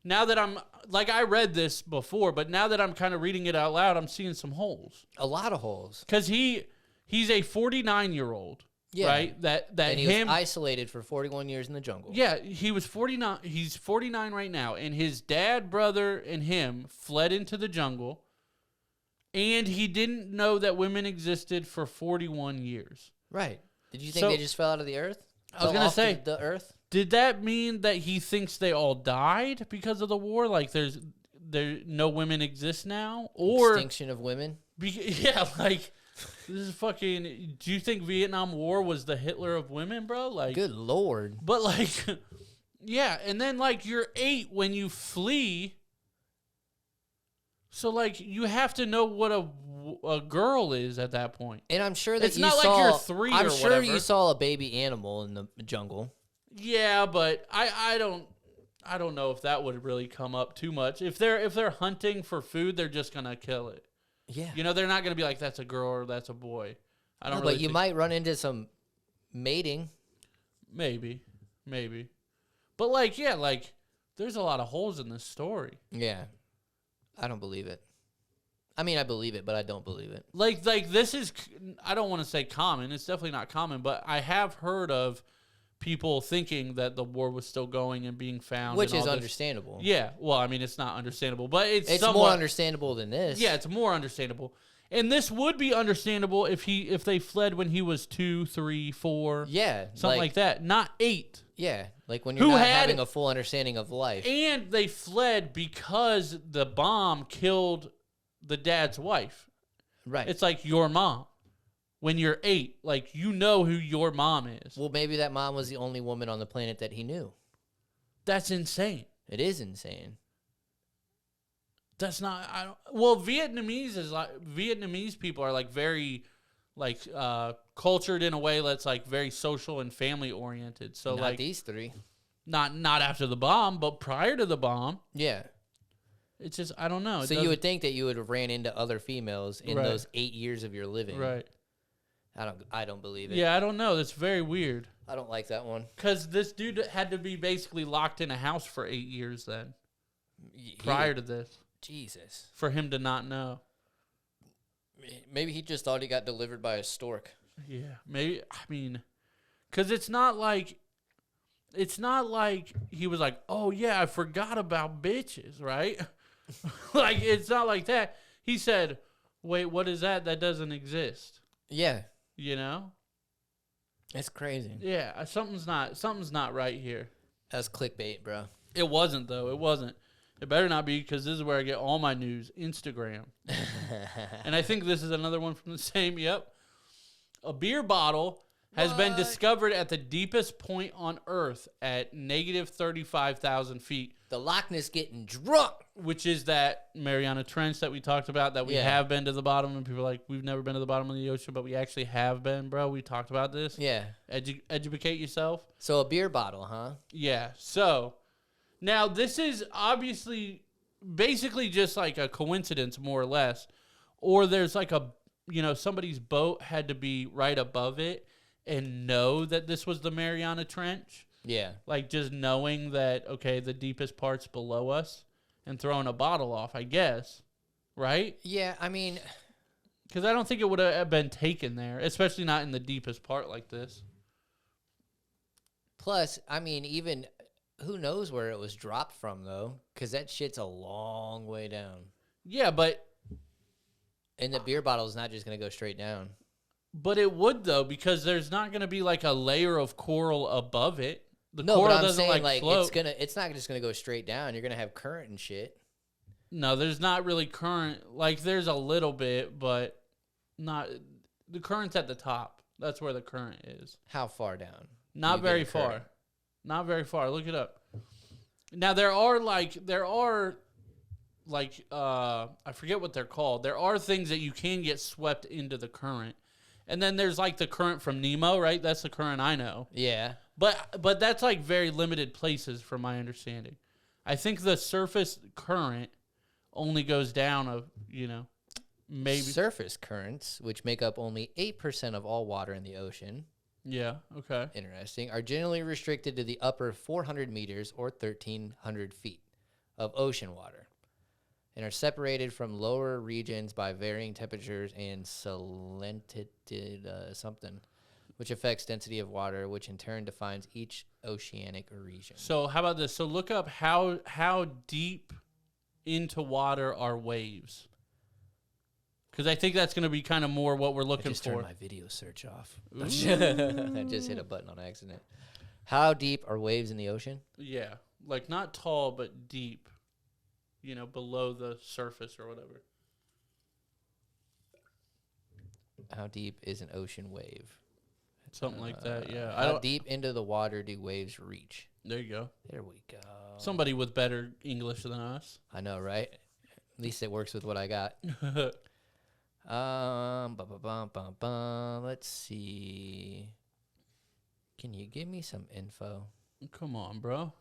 now that I'm, like, I read this before, but now that I'm kind of reading it out loud, I'm seeing some holes. A lot of holes. Because he's a 49-year-old, right? And he was isolated for 41 years in the jungle. Yeah, he was 49. He's 49 right now, and his dad, brother, and him fled into the jungle, and he didn't know that women existed for 41 years. Right. Did you think they just fell out of the earth? I was going to say, the earth? did that mean that he thinks they all died because of the war? Like, no women exist now, or Extinction of women. yeah, like this is fucking. Do you think Vietnam War was the Hitler of women, bro? Like, Good Lord. but like, yeah, and then like you're 8 when you flee. So like you have to know what a girl is at that point. And I'm sure that It's you not like saw, you're 3 I'm or sure whatever. you saw a baby animal in the jungle. Yeah, but I don't know if that would really come up too much. If they're hunting for food, they're just gonna kill it. Yeah. You know, they're not gonna be like that's a girl or that's a boy. I don't. No, really but you think- might run into some mating. maybe, but like yeah, like there's a lot of holes in this story. Yeah. I don't believe it. I mean, I believe it, but I don't believe it. Like this is I don't want to say common. It's definitely not common, but I have heard of people thinking that the war was still going and being found, Which and all is this. understandable. Yeah, well, I mean, it's not understandable, but it's It's somewhat, more understandable than this. Yeah, it's more understandable, and this would be understandable if they fled when he was 2, 3, 4, Yeah. something like that, not 8. Yeah. Like when you're Who not had- having a full understanding of life. And they fled because the bomb killed the dad's wife. Right. It's like your mom. When you're 8, like you know who your mom is. Well, maybe that mom was the only woman on the planet that he knew. That's insane. It is insane. That's not. I don't. Well, Vietnamese people are like very, like cultured in a way that's like very social and family oriented. So Not like these 3. not after the bomb, but prior to the bomb, Yeah. it's just I don't know. It So you doesn't- would think that you would have ran into other females in Right. those 8 years of your living. right? I don't believe it. Yeah, I don't know. That's very weird. I don't like that one. Because this dude had to be basically locked in a house for 8 years then, He- prior to this, Jesus. for him to not know. Maybe he just thought he got delivered by a stork. Yeah, maybe. I mean, because it's not like he was like, oh yeah, I forgot about bitches, right? Like it's not like that. He said, wait, what is that? That doesn't exist. Yeah. You know? It's crazy. Yeah, something's not right here. That's clickbait, bro. It wasn't though. It wasn't. It better not be because this is where I get all my news. Instagram. And I think this is another one from the same. Yep. A beer bottle has been discovered at the deepest point on Earth at negative 35,000 feet, The Loch Ness getting drunk. which is that Mariana Trench that we talked about, that we have been to the bottom. And people are like, we've never been to the bottom of the ocean, but we actually have been, bro. We talked about this. Yeah. Educate yourself. So a beer bottle, huh? Yeah. So now this is obviously basically just like a coincidence, more or less. Or there's like somebody's boat had to be right above it and know that this was the Mariana Trench. Yeah. Like just knowing that, okay, the deepest part's below us and throwing a bottle off, I guess. Right? Yeah, I mean, Because I don't think it would have been taken there, especially not in the deepest part like this. plus, I mean, even who knows where it was dropped from, though? Because that shit's a long way down. Yeah, but And the beer bottle is not just going to go straight down. it would, though, because there's not going to be like a layer of coral above it. The No, coral but I'm doesn't saying, like like, float. it's not just going to go straight down. You're going to have current and shit. No, there's not really current. Like, there's a little bit, but not. The current's at the top. That's where the current is. How far down? Not You very get a far. current? Not very far. Look it up. Now there are I forget what they're called. There are things that you can get swept into the current. And then there's like the current from Nemo, right? That's the current I know. Yeah. But that's like very limited places from my understanding. I think the surface current only goes down maybe. Surface currents, which make up only 8% of all water in the ocean, Yeah, okay. interesting, are generally restricted to the upper 400 meters or 1,300 feet of ocean water and are separated from lower regions by varying temperatures and salinity, which affects density of water, which in turn defines each oceanic region. So how about this? So look up how deep into water are waves. Because I think that's going to be kind of more what we're I looking just for. turned my video search off. I just hit a button on accident. How deep are waves in the ocean? Yeah, like not tall but deep. below the surface or whatever. How deep is an ocean wave? Something like that, yeah. How deep into the water do waves reach? There you go. There we go. Somebody with better English than us. I know, right? At least it works with what I got. Let's see. Can you give me some info? Come on, bro.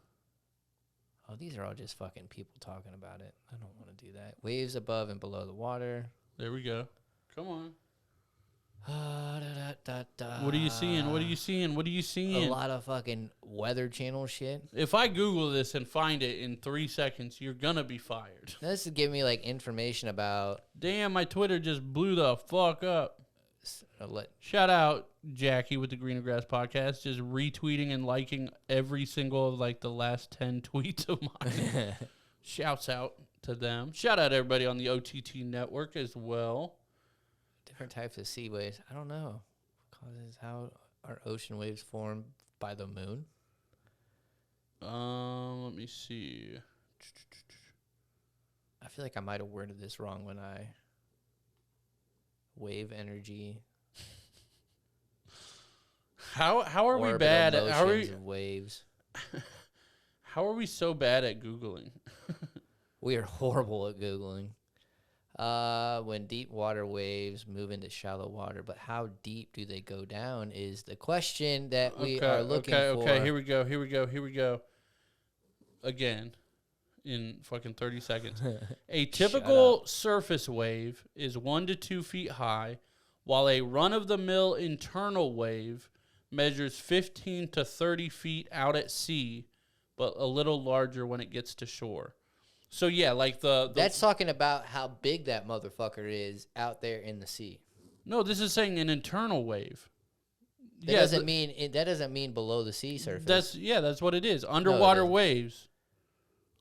Oh, these are all just fucking people talking about it. I don't want to do that. Waves above and below the water. There we go. Come on. What What are you seeing? What are you seeing? What are you seeing? A lot of fucking Weather Channel shit. If I Google this and find it in 3 seconds, you're gonna be fired. This is giving me like information about. Damn, my Twitter just blew the fuck up. Shout out Jackie with the Greener Grass Podcast, just retweeting and liking every single of like the last 10 tweets of mine. Shouts out to them. Shout out everybody on the OTT network as well. Different types of sea waves. I don't know. Causes how are ocean waves formed by the moon? Let me see. I feel like I might have worded this wrong when I wave energy. How are we bad at waves? How are we so bad at Googling? We are horrible at Googling. When deep water waves move into shallow water, but how deep do they go down is the question that we are looking for. Okay, here we go. Again, in fucking 30 seconds. A typical surface wave is 1 to 2 feet high, while a run-of-the-mill internal wave measures 15 to 30 feet out at sea, but a little larger when it gets to shore. So, yeah, like the That's talking about how big that motherfucker is out there in the sea. No, this is saying an internal wave. That doesn't mean below the sea surface. That's what it is. Underwater waves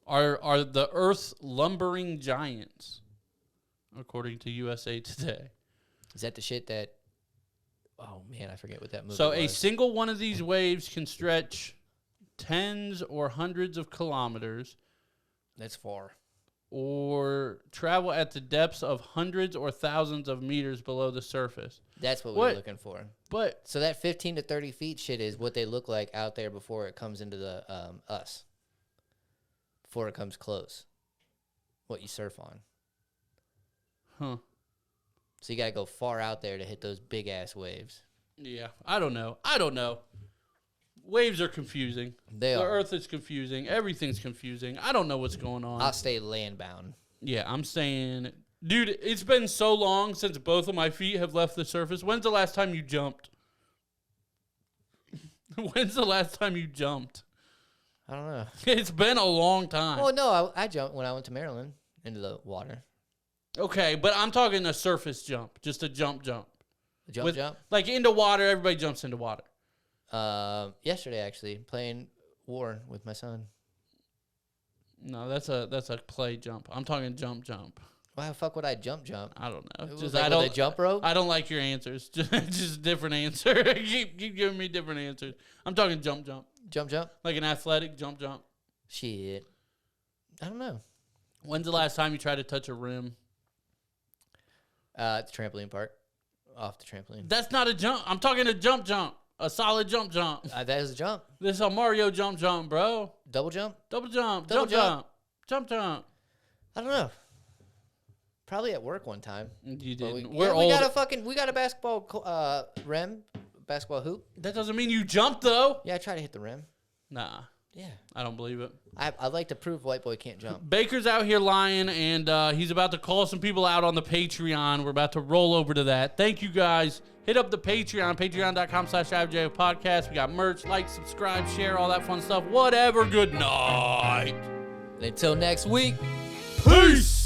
are the Earth's lumbering giants, according to USA Today. Is that the shit that... Oh, man, I forget what that movie So was. a single one of these waves can stretch tens or hundreds of kilometers. That's far. Or travel at the depths of hundreds or thousands of meters below the surface. That's what we're looking for. But so that 15 to 30 feet shit is what they look like out there before it comes into the us. Before it comes close. What you surf on. Huh. So you got to go far out there to hit those big-ass waves. Yeah, I don't know. Waves are confusing. The Earth is confusing. Everything's confusing. I don't know what's going on. I'll stay land-bound. Yeah, I'm saying... Dude, it's been so long since both of my feet have left the surface. When's the last time you jumped? When's the last time you jumped? I don't know. It's been a long time. Well, no, I jumped when I went to Maryland into the water. Okay, but I'm talking a surface jump. Just a jump. A jump? Like into water, everybody jumps into water. Yesterday, actually, playing War with my son. No, that's a play jump. I'm talking jump. Why the fuck would I jump? I don't know. Just like I don't with a jump rope. I don't like your answers. Just different answer. keep giving me different answers. I'm talking jump. Jump. Like an athletic jump. Shit. I don't know. When's the last time you tried to touch a rim? At the trampoline park. Off the trampoline. That's not a jump. I'm talking a jump. A solid jump. That is a jump. This is a Mario jump, bro. Double jump? Double jump. Double jump. I don't know. Probably at work one time. You didn't. We got a basketball rim, basketball hoop. That doesn't mean you jumped though. Yeah, I try to hit the rim. Nah. Yeah. I don't believe it. I'd like to prove white boy can't jump. Baker's out here lying, and he's about to call some people out on the Patreon. We're about to roll over to that. Thank you, guys. Hit up the Patreon, patreon.com/podcast. We got merch, like, subscribe, share, all that fun stuff. Whatever. Good night. And until next week. Peace.